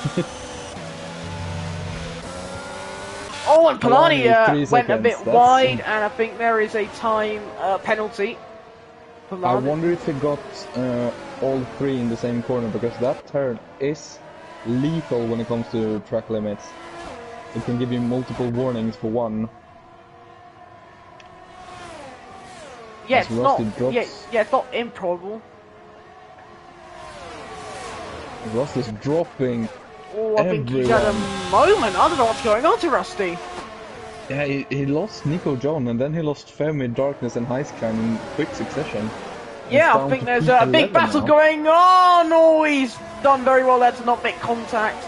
S1: Oh, and Kalani went a bit wide, and I think there is a time penalty.
S2: I wonder if he got all 3 in the same corner, because that turn is lethal when it comes to track limits. It can give you multiple warnings for one.
S1: Yeah, it's not. Yeah, it's not improbable.
S2: Rusty's dropping.
S1: Oh, I think he's had a moment. I don't know what's going on to Rusty.
S2: Yeah, he lost Nico John, and then he lost Fermi, Darkness, and Heiskan in quick succession.
S1: Yeah, I think there's a big battle going on. Oh, he's done very well there to not make contact.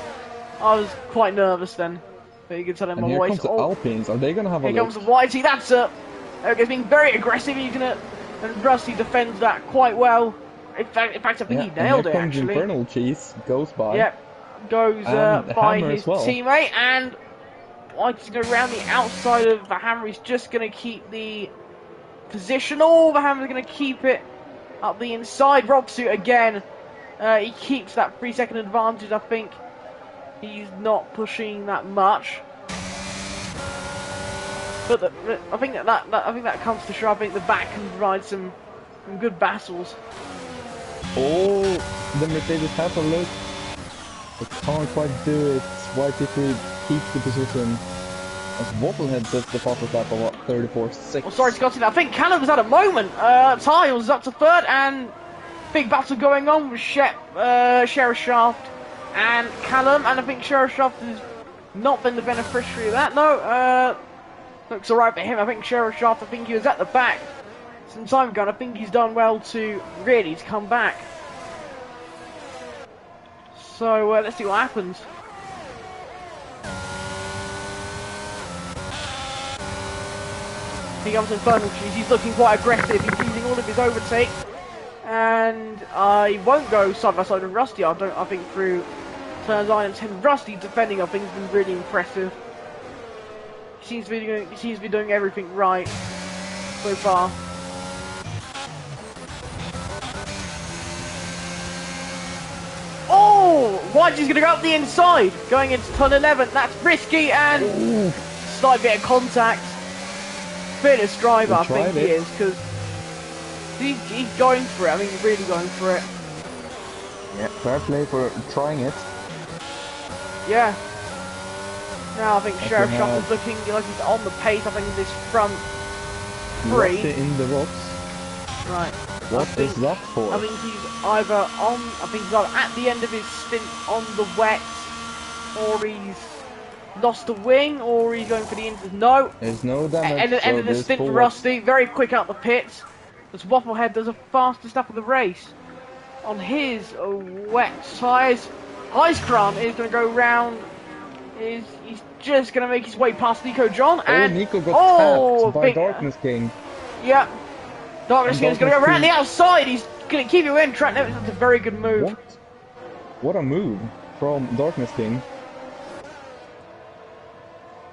S1: I was quite nervous then. But you can tell him my voice.
S2: Here comes the Alpines. Are they going to have a look?
S1: Here comes the Whitey. That's he's being very aggressive. And Rusty defends that quite well. In fact, I think he nailed it, actually.
S2: Infernal Cheese goes by.
S1: Yep, goes by his teammate, and Whitey's going to round the outside of the Hammer. He's just going to keep the position. Oh, the Hammer's going to keep it Up the inside, Robsu again. He keeps that 3-second advantage. I think he's not pushing that much. But I think that comes to show. I think the back can provide some good battles.
S2: Oh, the Mercedes has a look. They can't quite do it. YT3 keeps the position. As Wafflehead sets the fastest lap of 34.6.
S1: Oh, sorry, Scotty. I think Callum's had a moment. Tiles is up to third, and big battle going on with Sheriff Shaft and Callum. And I think Sheriff Shaft has not been the beneficiary of that. No, looks alright for him. I think Sheriff Shaft, I think he was at the back some time ago, and I think he's done well to really to come back. So let's see what happens. He comes Infernal Cheese. He's looking quite aggressive. He's using all of his overtake, and I won't go side by side with Rusty. I think through turns 9 and 10. Rusty defending, I think, has been really impressive. He seems to be doing everything right so far. Oh, White's going to go up the inside, going into turn 11. That's risky and slight bit of contact. Fittest driver, I think he is, because he's going for it. I mean, he's really going for it.
S2: Yeah, fair play for trying it.
S1: Yeah. Now I think Sheriff Shaft is looking like he's on the pace. I think this front three.
S2: In the rocks.
S1: Right.
S2: What is that for?
S1: I think he's either on. I think he's either at the end of his stint on the wet, or he's lost a wing, or he's going for the inside. No.
S2: There's no damage.
S1: End of the stint for Rusty. Very quick out the pits. As Wafflehead does a fastest lap of the race on his wet tyres. Heiskran is going to go round. He's just going to make his way past Nico John. And
S2: Nico got tapped by Darkness King.
S1: Yeah. Darkness King is going to go around the outside. He's going to keep you in track. That's a very good move.
S2: What a move from Darkness King.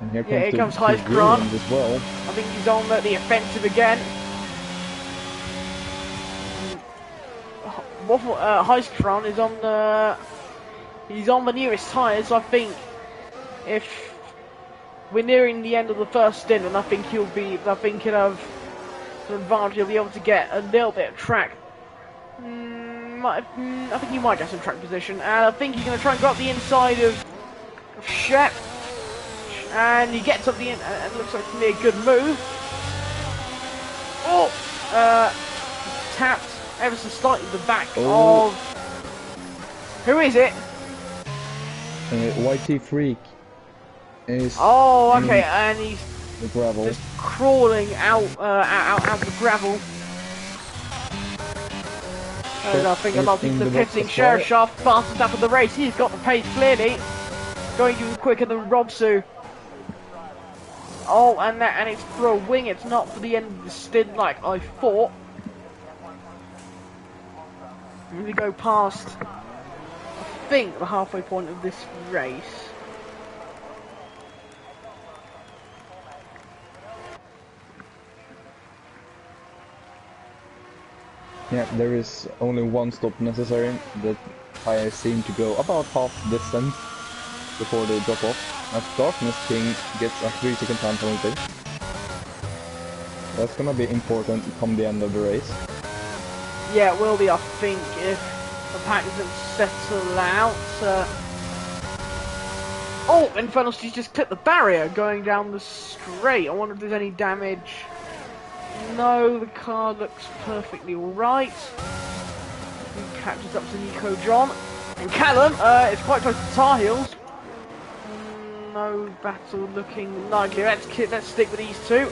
S2: And here comes
S1: Heiskran
S2: as well.
S1: I think he's on the offensive again. Heiskran is on the. He's on the nearest tyres. I think if we're nearing the end of the first stint, and I think he'll have an advantage. He'll be able to get a little bit of track. I think he might get some track position, and I think he's going to try and go up the inside of Shep. And he gets up the end, and it looks like to be a good move. Oh, tapped ever so slightly the back of. Who is it?
S2: YT Freak is.
S1: Oh, okay, and he's
S2: the gravel.
S1: Just crawling out the gravel. And I think a lot of people are pitting. Sheriff Shaft fastest up of the race. He's got the pace clearly, going even quicker than Robsu. Oh, and it's for a wing. It's not for the end of the stint like I thought. We go past, I think, the halfway point of this race.
S2: Yeah, there is only one stop necessary. The tires seem to go about half distance before they drop off. As Darkness King gets a 3-second time penalty. That's gonna be important come the end of the race.
S1: Yeah, it will be, I think, if the pack doesn't settle out. Oh, Infernal Steve's just clipped the barrier going down the straight. I wonder if there's any damage. No, the car looks perfectly alright. He catches up to Nico John. And Callum, it's quite close to Tar Heels. No battle looking likely. Let's stick with these two.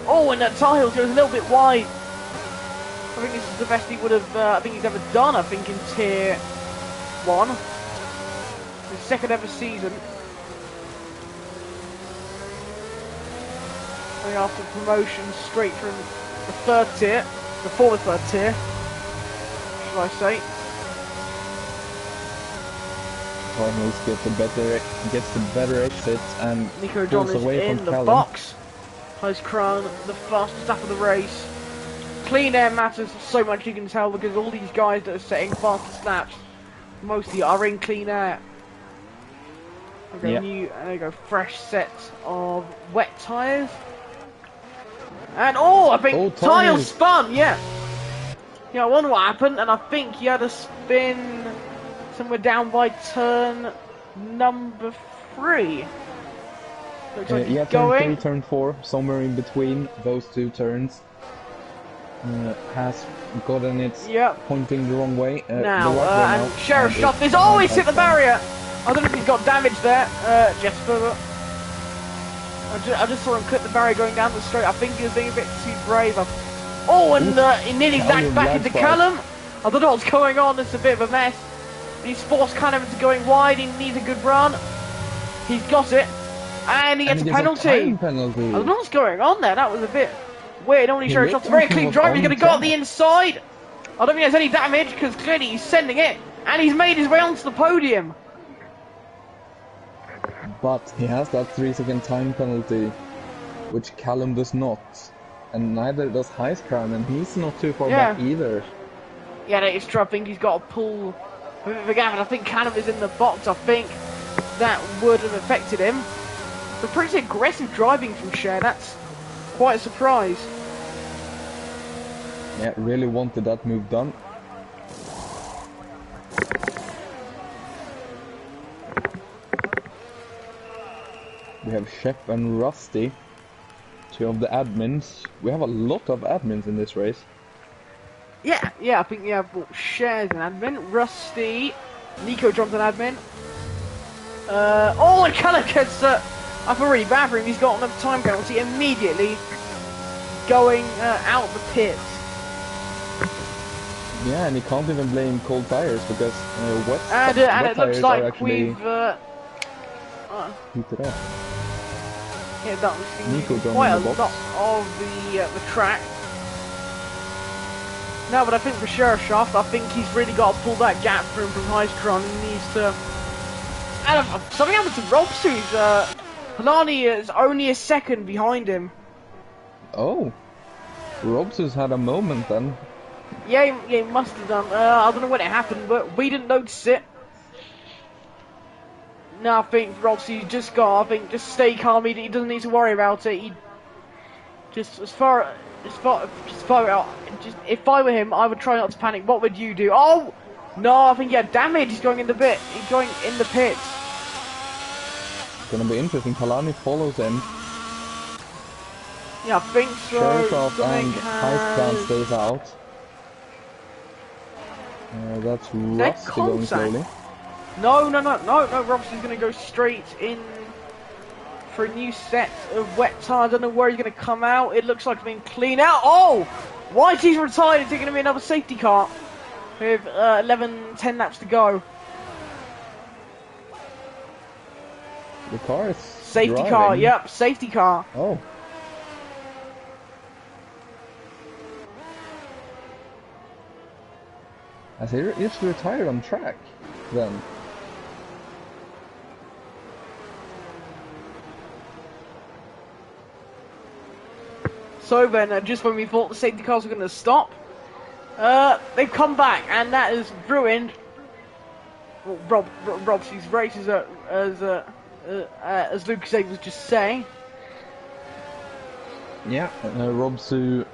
S1: Oh, and that Tar Heels goes a little bit wide. I think this is the best he would have. I think he's ever done. I think in Tier 1, his second ever season. Coming after promotion straight from the third tier, the former third tier, should I say?
S2: Cardinals gets the better exit and
S1: Nico John is
S2: away
S1: in
S2: from
S1: the
S2: Callum.
S1: box. Heiskran, the fastest lap of the race. clean air matters so much, you can tell, because all these guys that are setting faster snaps mostly are in clean air. There you go, fresh set of wet tyres. And I think tyre spun, yeah. Yeah, I wonder what happened, and I think he had a spin somewhere down by turn number 3. Looks like
S2: yeah,
S1: he's going.
S2: turn 3, turn 4, somewhere in between those two turns. Has gotten it pointing the wrong way.
S1: Now,
S2: the right way
S1: and Sheriff shot this. Oh, he's hit the barrier! I don't know if he's got damage there, Jesper. I just saw him cut the barrier going down the straight. I think he was being a bit too brave. He nearly lagged back into Callum. I don't know what's going on. It's a bit of a mess. He's forced Callum into going wide. He needs a good run. He's got it. And he gets a penalty. I don't know what's going on there. That was a bit weird. Only Sheriff shot's a very clean drive. He's going to go up the inside. I don't think there's any damage because clearly he's sending it. And he's made his way onto the podium.
S2: But he has that 3-second time penalty, which Callum does not. And neither does Highscrown, and he's not too far back either.
S1: Yeah, that is true. I think he's got to pull a bit of a gap, and I think Callum is in the box. I think that would have affected him. But pretty aggressive driving from Cher. That's quite a surprise.
S2: Yeah, really wanted that move done. We have Shep and Rusty, 2 of the admins. We have a lot of admins in this race.
S1: Yeah, I think Cher's an admin, Rusty, Nico John's an admin. And Callum gets I feel really bad for him. He's got another time penalty immediately going out the pits.
S2: Yeah, and he can't even blame cold tires because wet
S1: and it looks like
S2: we've
S1: heated up. Yeah, that was quite a lot of the track. No, but I think for Sheriff Shaft, I think he's really got to pull that gap from Highscrown. He needs to. And something happened to Robsu. Polani is only a second behind him.
S2: Oh, Robsu's had a moment then.
S1: Yeah, he must have done. I don't know when it happened, but we didn't notice it. No, I think Robsu just stay calm. He doesn't need to worry about it. He just if I were him, I would try not to panic. What would you do? Oh no, I think he had damage. He's going in the pits.
S2: It's gonna be interesting. Polani follows him.
S1: Yeah, I think so.
S2: Sheriff and Highscrown stays out. That's Rusty going slowly.
S1: No, Robson's going to go straight in for a new set of wet tyres. I don't know where he's going to come out. It looks like being clean out. Oh! Whitey's retired. It's going to be another safety car with 10 laps to go.
S2: The car is
S1: safety
S2: driving.
S1: Car, yep, safety car.
S2: Oh. Has he just retired on track then?
S1: So then, just when we thought the safety cars were going to stop, they've come back, and that has ruined Rob's race, as Lucas was just saying.
S2: Yeah, Robsu.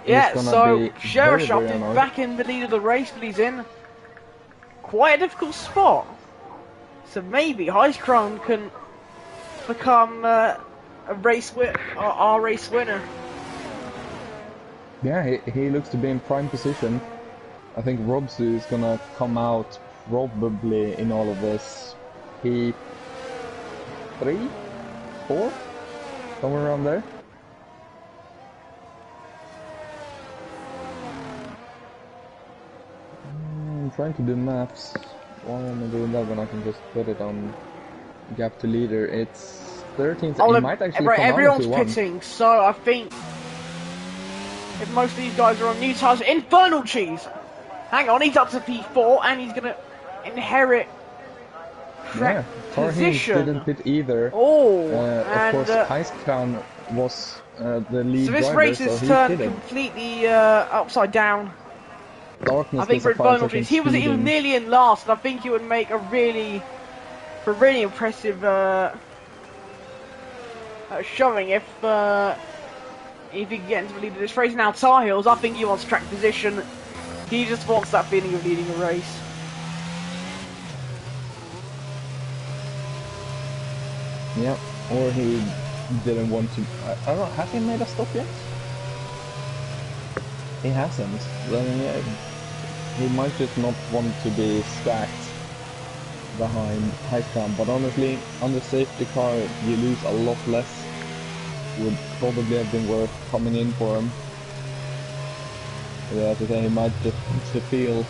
S1: Yeah, so Sheriff Shop is back in the lead of the race, but he's in quite a difficult spot. So maybe Highscrown can become our race winner.
S2: Yeah, he looks to be in prime position. I think Robsu is gonna come out probably in all of this P3, 4, somewhere around there. I'm trying to do maths. Why am I doing that when I can just put it on gap to leader? It's 13. So he might actually come
S1: everyone's
S2: out to
S1: pitting, so I think if most of these guys are on new tyres, Infernal Cheese. Hang on, he's up to P4 and he's gonna inherit position.
S2: Didn't pit either.
S1: Oh,
S2: of course, Highscrown was the lead
S1: So this
S2: driver,
S1: race
S2: so
S1: has
S2: he
S1: turned
S2: pitted.
S1: completely upside down.
S2: Darkness
S1: I think
S2: gets a
S1: for
S2: 5
S1: infernal
S2: second
S1: cheese, he was
S2: speeding.
S1: nearly in last, and I think he would make a really impressive showing if he could get into the lead of this race. Now Tar Heels, I think he wants track position. He just wants that feeling of leading a race.
S2: Yeah, or he didn't want to. I don't know, has he made a stop yet? He hasn't. Then yeah, he might just not want to be stacked behind high crown. But honestly, on the safety car, you lose a lot less. Would probably have been worth coming in for him. Yeah, to say he might just want to feel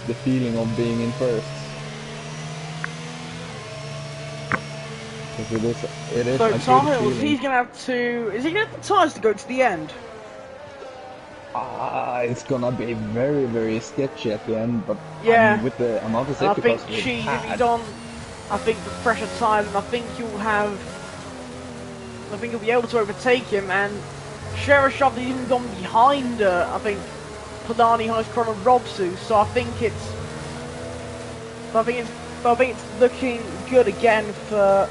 S2: the feeling of being in first. Because it is
S1: So
S2: a good
S1: Tar Heels,
S2: feeling.
S1: he's gonna have to. Is he gonna have the tyres to go to the end?
S2: It's gonna be very, very sketchy at the end, but I
S1: Yeah.
S2: mean, with the amount of
S1: And I
S2: safety
S1: think
S2: cars we've
S1: Cheese, if he's
S2: had,
S1: on, I think the fresher tyres, and I think you'll have. I think you'll be able to overtake him, and Sherashov has even gone behind. I think Polani, Highscron, and Robsu. So I think it's. I think it's looking good again for.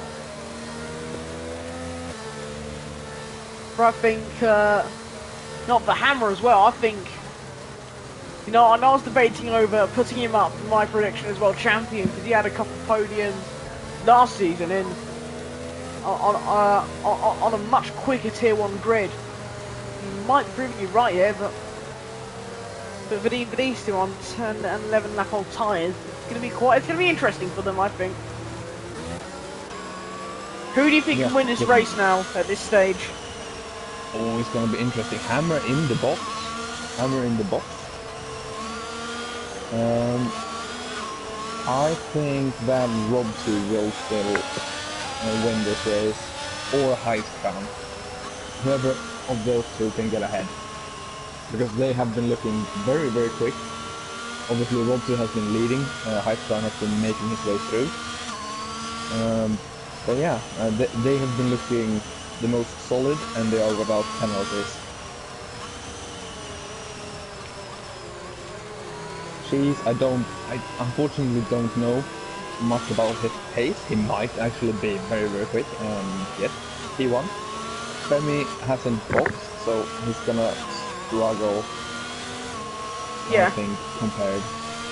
S1: I think not for Hammer as well. I think. You know, I was debating over putting him up for my prediction as well champion because he had a couple of podiums last season in on a much quicker tier 1 grid. He might be proving you right here, but for these two on 10 and 11 lap old tyres, it's gonna be interesting for them, I think. Who do you think can win this race now at this stage?
S2: Oh, it's gonna be interesting. Hammer in the box. Hammer in the box. I think that Robsu will still win this race, or Heist Crown. Whoever of those two can get ahead. Because they have been looking very, very quick. Obviously, Robsu has been leading, Heist Crown has been making his way through. But yeah, they have been looking the most solid, and they are without penalties. Cheese, I unfortunately don't know much about his pace. He might actually be very, very quick. Yes, he won. Femi hasn't boxed, so he's gonna struggle.
S1: Yeah.
S2: I think compared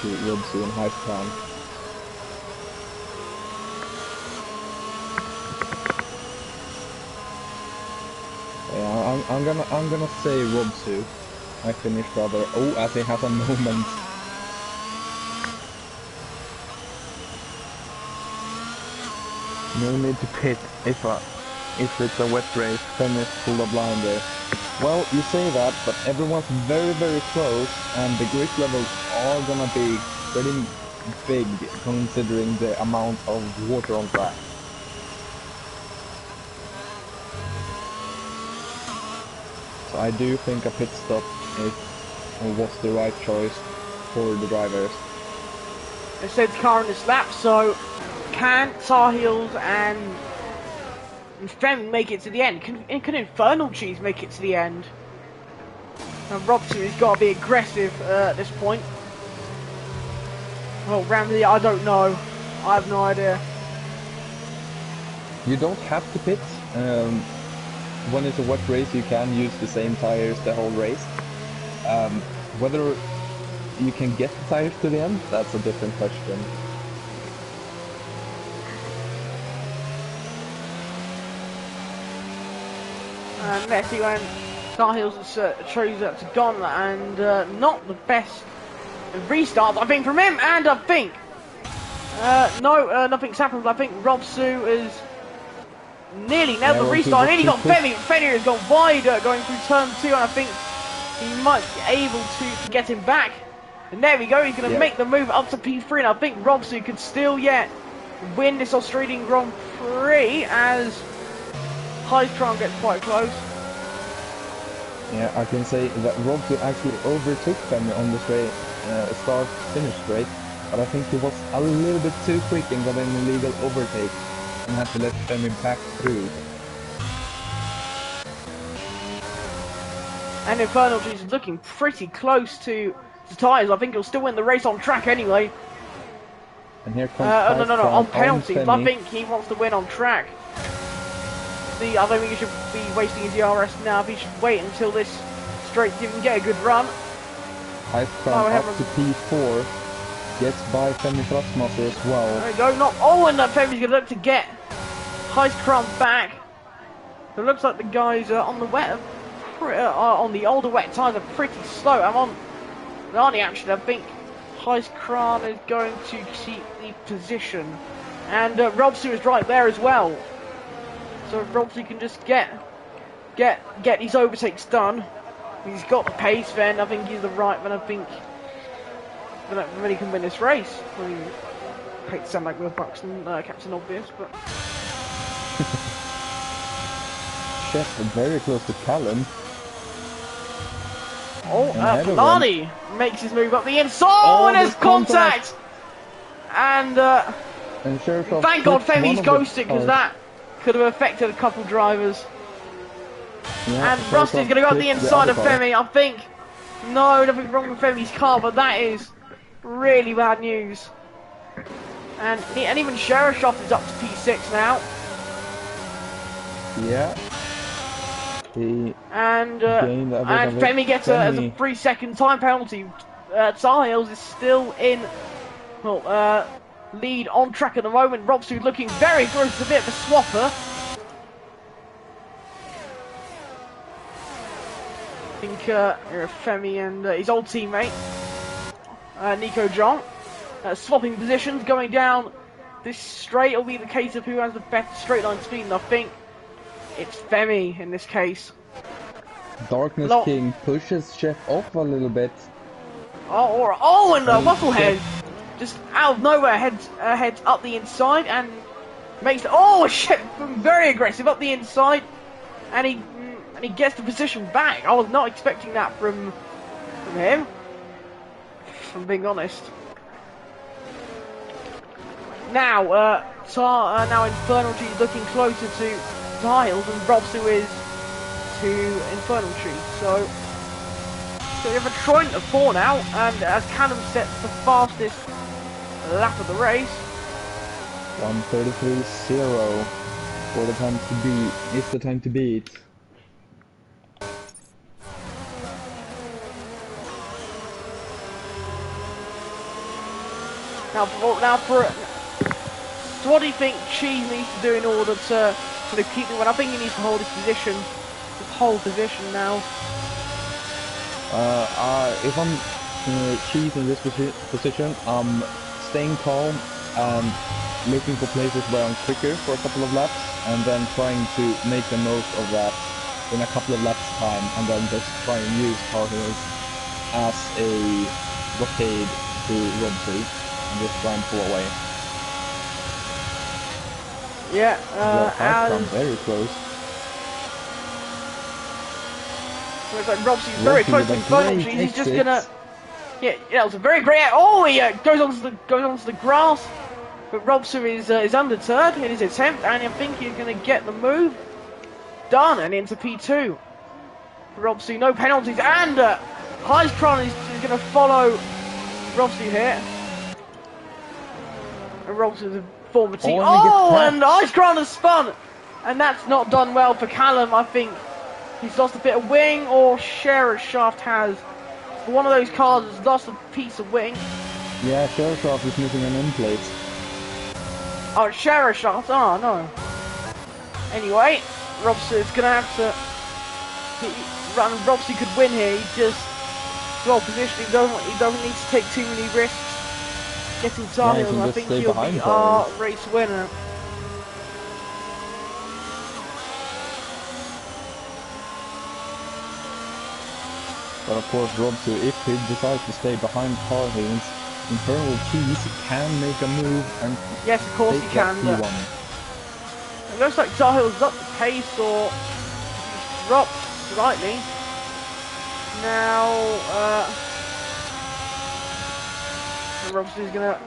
S2: to Robsu and Heist Crown. Yeah, I'm gonna say Robsu. I finished rather. Oh, as he has a moment. No need to pit if it's a wet race. Femi pulled a blinder. Well, you say that, but everyone's very, very close, and the grip levels are gonna be pretty big considering the amount of water on track. So I do think a pit stop was the right choice for the drivers.
S1: They said the car in this lap, so can Tar Heels and Femi make it to the end? Can Infernal Cheese make it to the end? And Robson has got to be aggressive at this point. Well, Ramsey, I don't know. I have no idea.
S2: You don't have to pit. When it's a wet race, you can use the same tires the whole race. Whether you can get the tires to the end, that's a different question.
S1: Let's see when Tar Heels chose to gone and not the best restart, I think, from him. And I think nothing's happened. I think Robsu is nearly nailed the restart. Nearly got Femi. Femi has gone wide going through turn 2, and I think he might be able to get him back. And there we go. He's going to make the move up to P3, and I think Robsu could still yet win this Australian Grand Prix as Heistron gets quite close.
S2: Yeah, I can say that Robsu actually overtook Femi on this race, start-finish straight, but I think he was a little bit too quick and got an illegal overtake and had to let Femi back through.
S1: And Infernal Trees is looking pretty close to the tyres. I think he'll still win the race on track anyway.
S2: And here comes
S1: no, on penalties.
S2: Femi.
S1: I think he wants to win on track. I don't think he should be wasting his DRS now. He should wait until this straight to even get a good run.
S2: High Crown up to P4. Gets by Femi Thrustmaster as well.
S1: There we go. Not. Oh, and Femi's going to look to get Heist Crown back. It looks like the guys on the wet, on the older wet tyres are pretty slow. I'm on Narni actually. I think Heist Crown is going to keep the position, and Robsu is right there as well. So Robsu can just get these overtakes done. He's got the pace. Then I think he's the right. Then I think that he can win this race. I mean, I hate to sound like Will Buxton, Captain Obvious, but.
S2: Chef very close to Callum.
S1: Oh, Polani makes his move up the inside. Oh, and there's contact! And thank God Femi's ghosted, because that could have affected a couple drivers. Yeah, and Rusty's going to go up the inside of Femi, I think. No, nothing wrong with Femi's car, but that is really bad news. And even Sherashoff is up to P6 now.
S2: Yeah.
S1: And Femi gets as a 3-second time penalty. Tar Heels is still in lead on track at the moment. Robsu looking very good. It's a bit of a swapper. I think Femi and his old teammate Nico John swapping positions, going down this straight. It'll be the case of who has the better straight line speed, and I think it's Femi in this case.
S2: Darkness King pushes Chef off a little bit.
S1: Oh, and Wafflehead just out of nowhere heads up the inside and makes Chef very aggressive up the inside, and he gets the position back. I was not expecting that from him, if I'm being honest. Now now Infernal Tree is looking closer to Tiles, and Robsu is to Infernal Tree. So we have a Troint of 4 now, and as Callum sets the fastest lap of the race.
S2: 1:33.0 for the time to beat. It's the time to beat.
S1: So what do you think Cheese needs to do in order to sort of keep the win? I think he needs to hold his position, now.
S2: If I'm Cheese in this position, I'm staying calm and looking for places where I'm quicker for a couple of laps, and then trying to make the most of that in a couple of laps time, and then just try and use Tar Heels as a blockade to Robsu and just try and pull away.
S1: Yeah,
S2: I'm very close.
S1: Looks like Robsu's very close to Infernal Trees. He's just gonna, yeah, it was a very great. Oh, he goes onto the grass, but Robsu is undeterred in his attempt, and I think he's gonna get the move done and into P2. Robsu, no penalties, and Heistron is gonna follow Robsu here. And Robsu's a former team. And Heistron has spun, and that's not done well for Callum. I think he's lost a bit of wing, or Sherashoff has. One of those cars has lost a piece of wing.
S2: Yeah, Sherashoff is missing an end plate.
S1: Oh, Sherashoff. Oh no. Anyway, Robsu is gonna have to. Robsu could win here. He just well positioned. He doesn't need to take too many risks. Getting Tar Heels, I think he'll be our race winner.
S2: But of course, Robsu, if he decides to stay behind Tar Heels, Infernal Trees can make a move and
S1: yes, of course he can. It looks like Tar Heels is up the pace, or dropped slightly. Now, Robsu's gonna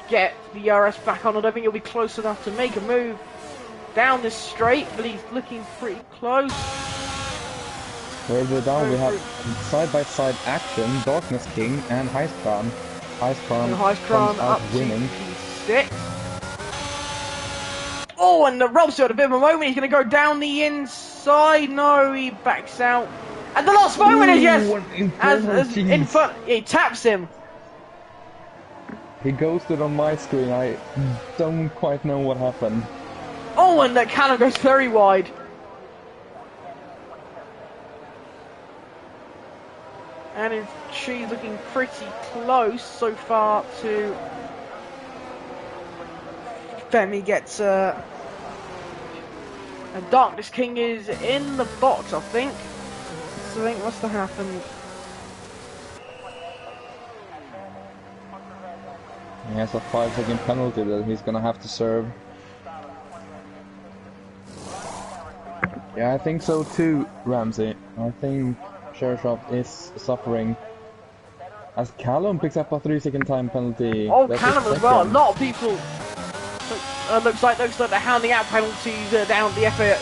S1: get the RS back on. I don't think he'll be close enough to make a move down this straight, but he's looking pretty close.
S2: Further down we have side-by-side action, Darkness King and Heist Crown. Heist Crown comes out
S1: up
S2: winning.
S1: to P6. Oh, and Rob's got a bit of a moment. He's going to go down the inside. No, he backs out. At the last moment, he taps him.
S2: He ghosted on my screen. I don't quite know what happened.
S1: Oh, and that cannon goes very wide. And she's looking pretty close so far to... Femi gets and Darkness King is in the box, I think. Something must have happened.
S2: He has a 5-second penalty that he's gonna have to serve. Yeah, I think so too, Ramsey. I think Shershop is suffering. As Callum picks up a 3-second time penalty.
S1: Oh, Callum as well. A lot of people. Looks like they're handing out penalties down the FIA.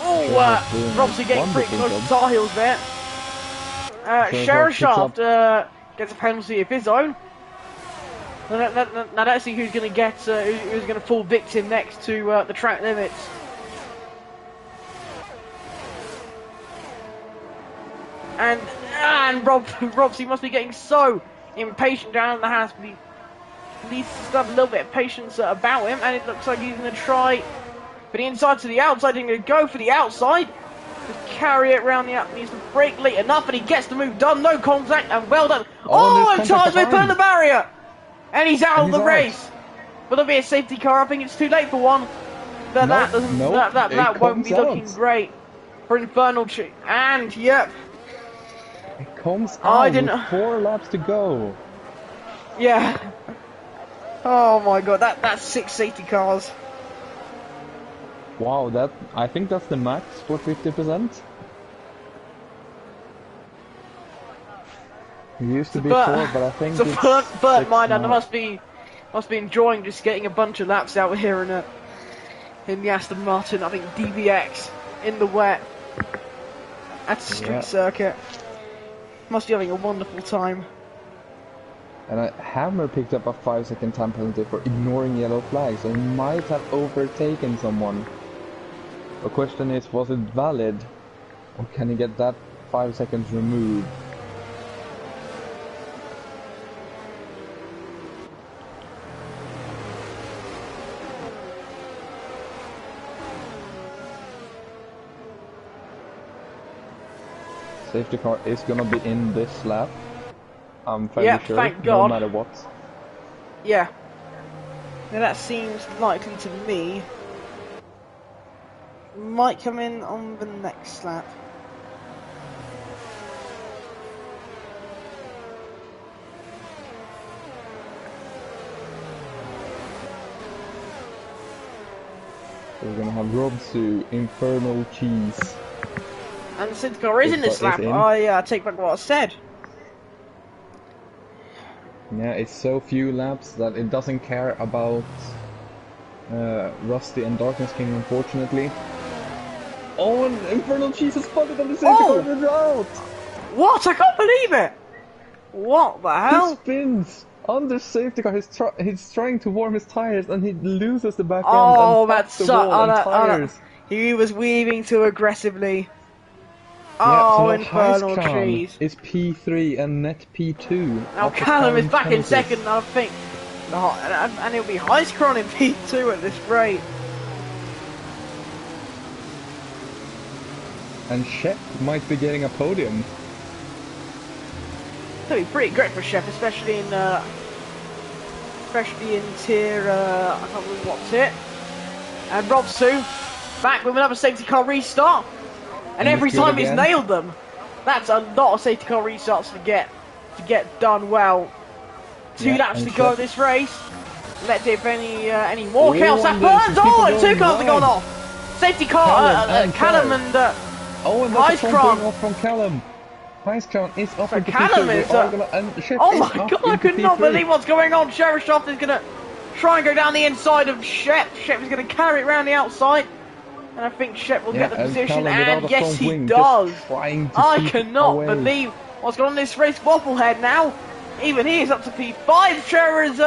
S1: Oh, Robson getting pretty close to Tar Heels there. Shershop gets a penalty of his own. Now let's see who's going to get who's going to fall victim next to the track limits. And Robsy must be getting so impatient down in the house, but he needs to have a little bit of patience about him, and it looks like he's going to try for the inside to the outside. He's going to go for the outside, just carry it around the out. Needs to brake late enough, and he gets the move done. No contact, and well done. Oh, and Charles may put in the barrier, and he's out of the race. Will there be a safety car? I think it's too late for one. But that won't be looking great for Infernal Chi. And yep.
S2: It comes out with 4 laps to go.
S1: Yeah. Oh my god, that's 6 safety cars.
S2: Wow, I think that's the max for 50%. It used to be 4, but I think it's
S1: Bert Miner must be enjoying just getting a bunch of laps out here in the Aston Martin. I think DBX in the wet at the street circuit. Must be having a wonderful time.
S2: And Hammer picked up a 5-second time penalty for ignoring yellow flags, so he might have overtaken someone. The question is, was it valid? Or can he get that 5 seconds removed? Safety car is gonna be in this lap. I'm fairly sure,
S1: thank God.
S2: No matter what.
S1: Yeah. Now that seems likely to me. Might come in on the next lap.
S2: We're gonna have Robsu, Infernal Cheese.
S1: And the safety car is in this lap. I take back what I said.
S2: Yeah, it's so few laps that it doesn't care about Rusty and Darkness King, unfortunately. Oh, and Infernal Cheese is spotted on the safety car and out!
S1: What? I can't believe it! What the hell?
S2: He spins under safety car. He's trying to warm his tires and he loses the back end.
S1: Oh,
S2: and
S1: that's
S2: tires.
S1: He was weaving too aggressively.
S2: Yeah,
S1: oh,
S2: so
S1: Infernal Cheese.
S2: It's P3 and Net P2.
S1: Now Callum is back in second, I think. And it'll be Heistkron in P2 at this rate.
S2: And Shep might be getting a podium.
S1: That'd be pretty great for Shep, especially in tier I can't remember what's it. And Robsu back with another safety car restart. And every time he's nailed them. That's a lot of safety car restarts to get done well. 2 laps to go this race. Let's see if any more chaos happens. Oh, and 2 cars have gone off. Safety car, Callum and
S2: and that's a point off from Callum. Heistkron is off into
S1: Callum
S2: P2.
S1: Oh my god, I could not believe what's going on. Shershop try and go down the inside of Shep. Shep is going to carry it around the outside. And I think Shep will get the position, and yes, he does. I cannot believe what's going on in this race. Wobblehead now, even he is up to P5. Scherer has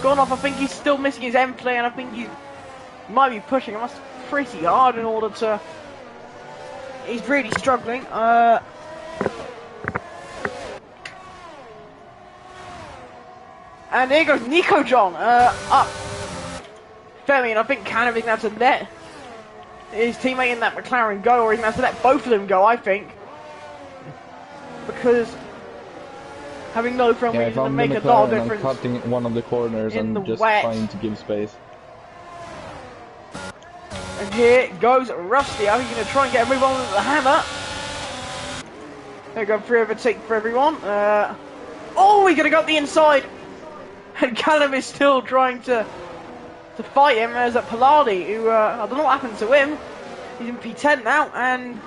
S1: gone off. I think he's still missing his end play, and I think he might be pushing us pretty hard in order to. He's really struggling. And there goes Nico John up. Femi, and I think Cannon is going to have to let his teammate in that McLaren go, or he's going to have to let both of them go, I think. Because having no front wing is going to make a lot of difference.
S2: I'm cutting one of the corners and just trying to give space.
S1: And here goes Rusty. I think he's going to try and get a move on with the hammer. There we go, free overtake for everyone. Oh, he's going to go up the inside. And Callum is still trying to fight him. There's a Pilardi who, I don't know what happened to him. He's in P10 now, and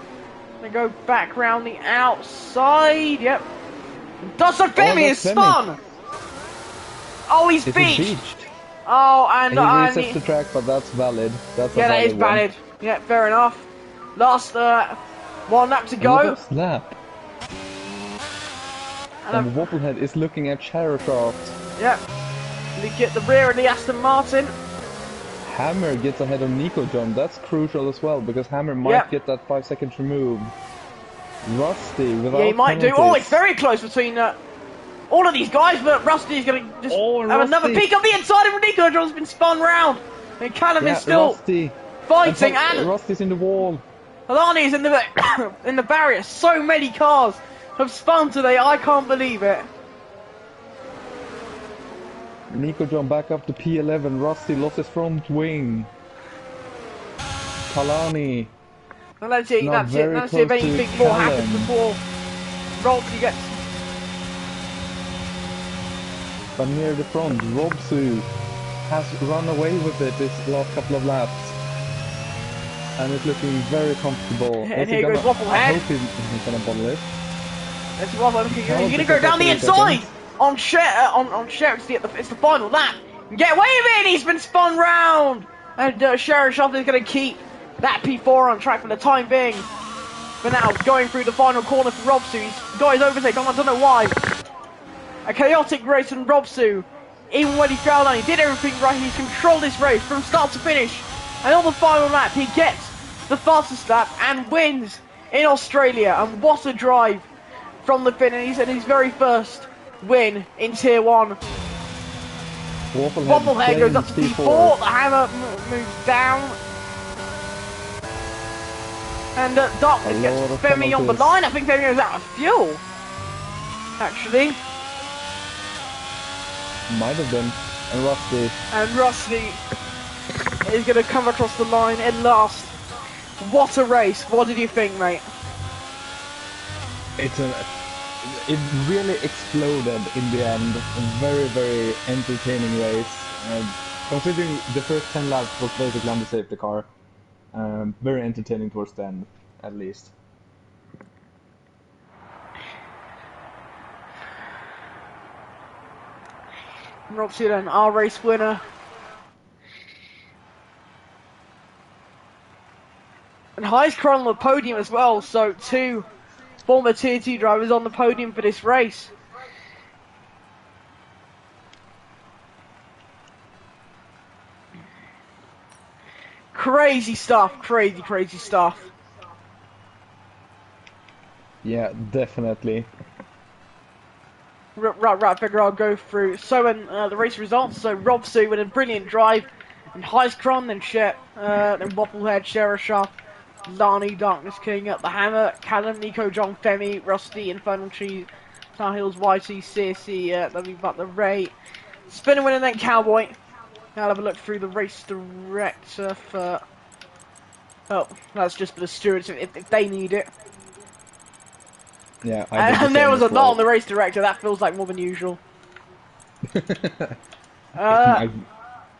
S1: they go back round the outside. Yep. Dustin Femi is spun! Oh, he's beached! Oh, and
S2: he resets the track, but that's valid.
S1: That is valid. Yeah, fair enough. Last 1 lap to go.
S2: Lap. And Wobblehead is looking at Sharrowcraft.
S1: Yep. We get the rear of the Aston Martin.
S2: Hammer gets ahead of Nico John. That's crucial as well, because Hammer might get that 5 seconds removed. Rusty without
S1: he might
S2: penalties.
S1: do. Oh, it's very close between all of these guys, but Rusty's going to just have another peek on the inside, and Nico John's been spun round. And Callum is still fighting, and
S2: Rusty's in the wall.
S1: Alani's in the in the barrier. So many cars have spun today. I can't believe it.
S2: Nico John back up to P11. Rusty lost his front wing. Kalani.
S1: Well, let's see. Let's see if anything more happens before Robsy gets.
S2: But near the front, Robsu has run away with it this last couple of laps. And it's looking very comfortable.
S1: And here goes Wobblehead.
S2: I hope he's gonna bottle it.
S1: That's Wobblehead. He's gonna go down the inside! On Sher, it's the final lap. Get away with it! He's been spun round! And Sherrowshaft is gonna keep that P4 on track for the time being. But now, going through the final corner for Robsu. He's got his overtake on, I don't know why. A chaotic race from Robsu. Even when he fell down, he did everything right. He's controlled this race from start to finish. And on the final lap, he gets the fastest lap and wins in Australia. And what a drive from the finish, and his very first win in Tier 1. Wobblehead goes up to P4. The hammer moves down. And Darkness gets Femi on the line. I think Femi goes out of fuel, actually.
S2: Might have been.
S1: And Rusty is going to come across the line in last. What a race. What did you think, mate?
S2: It really exploded in the end. A very, very entertaining race. Considering the first 10 laps was basically on the safety car. Very entertaining towards the end, at least.
S1: Robsy then, our race winner. And Heiscron on the podium as well, so 2 former Tier 2 drivers on the podium for this race. Crazy stuff, crazy stuff.
S2: Yeah, definitely.
S1: Right, figure I'll go through. So when the race results, so Robsu with a brilliant drive, and Heiscron, then Shep, then Wobblehead, Sherrowshaft, Lani, Darkness King up the hammer, Callum, Nico, John, Femi, Rusty, Infernal Cheese, Tar Heels, YT, CSC, W Butler, Ray, Spinner winner, then Cowboy. Now I'll have a look through the race director for. Oh, that's just for the stewards if they need it.
S2: Yeah,
S1: and there was a lot on the race director. That feels like more than usual.
S2: It might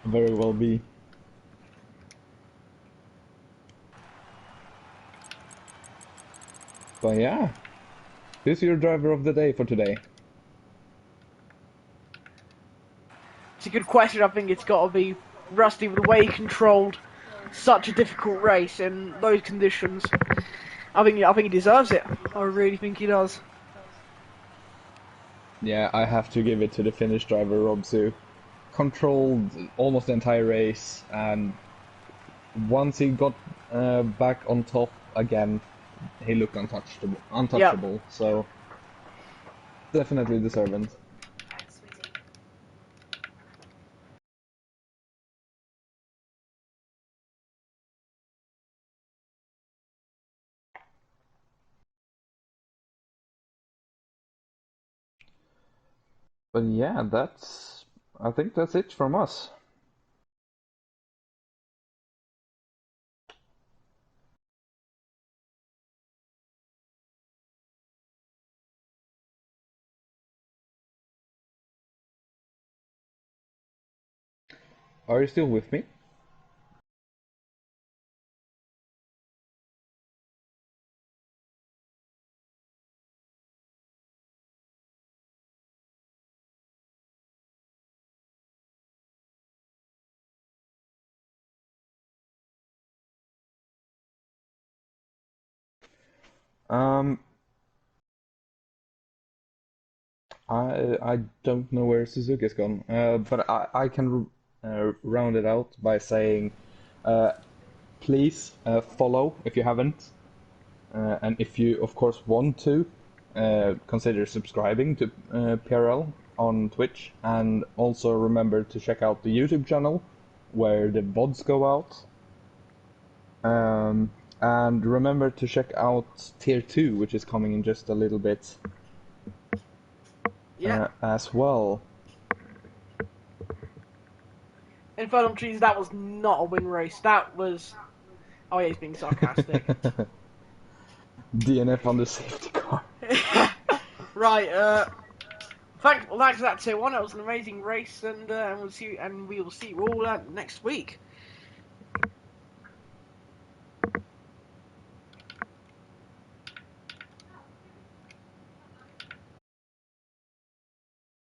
S2: very well be. But yeah, who's your driver of the day for today?
S1: It's a good question. I think it's got to be Rusty with the way he controlled such a difficult race in those conditions. I think he deserves it. I really think he does.
S2: Yeah, I have to give it to the Finnish driver, Robsu. Controlled almost the entire race, and once he got back on top again, he looked untouchable.
S1: Yep.
S2: So definitely deserving. But yeah, I think that's it from us. Are you still with me? Um, I don't know where Suzuki's gone, but I can round it out by saying, uh, please follow if you haven't, and if you of course want to, consider subscribing to PRL on Twitch, and also remember to check out the YouTube channel where the VODs go out. And remember to check out Tier 2, which is coming in just a little bit
S1: Yeah.
S2: as well.
S1: Infernal Trees, that was not a win race. That was... Oh yeah, he's being sarcastic.
S2: DNF on the safety car.
S1: Right, thanks for that, Tier 1. It was an amazing race, and we will see you all next week.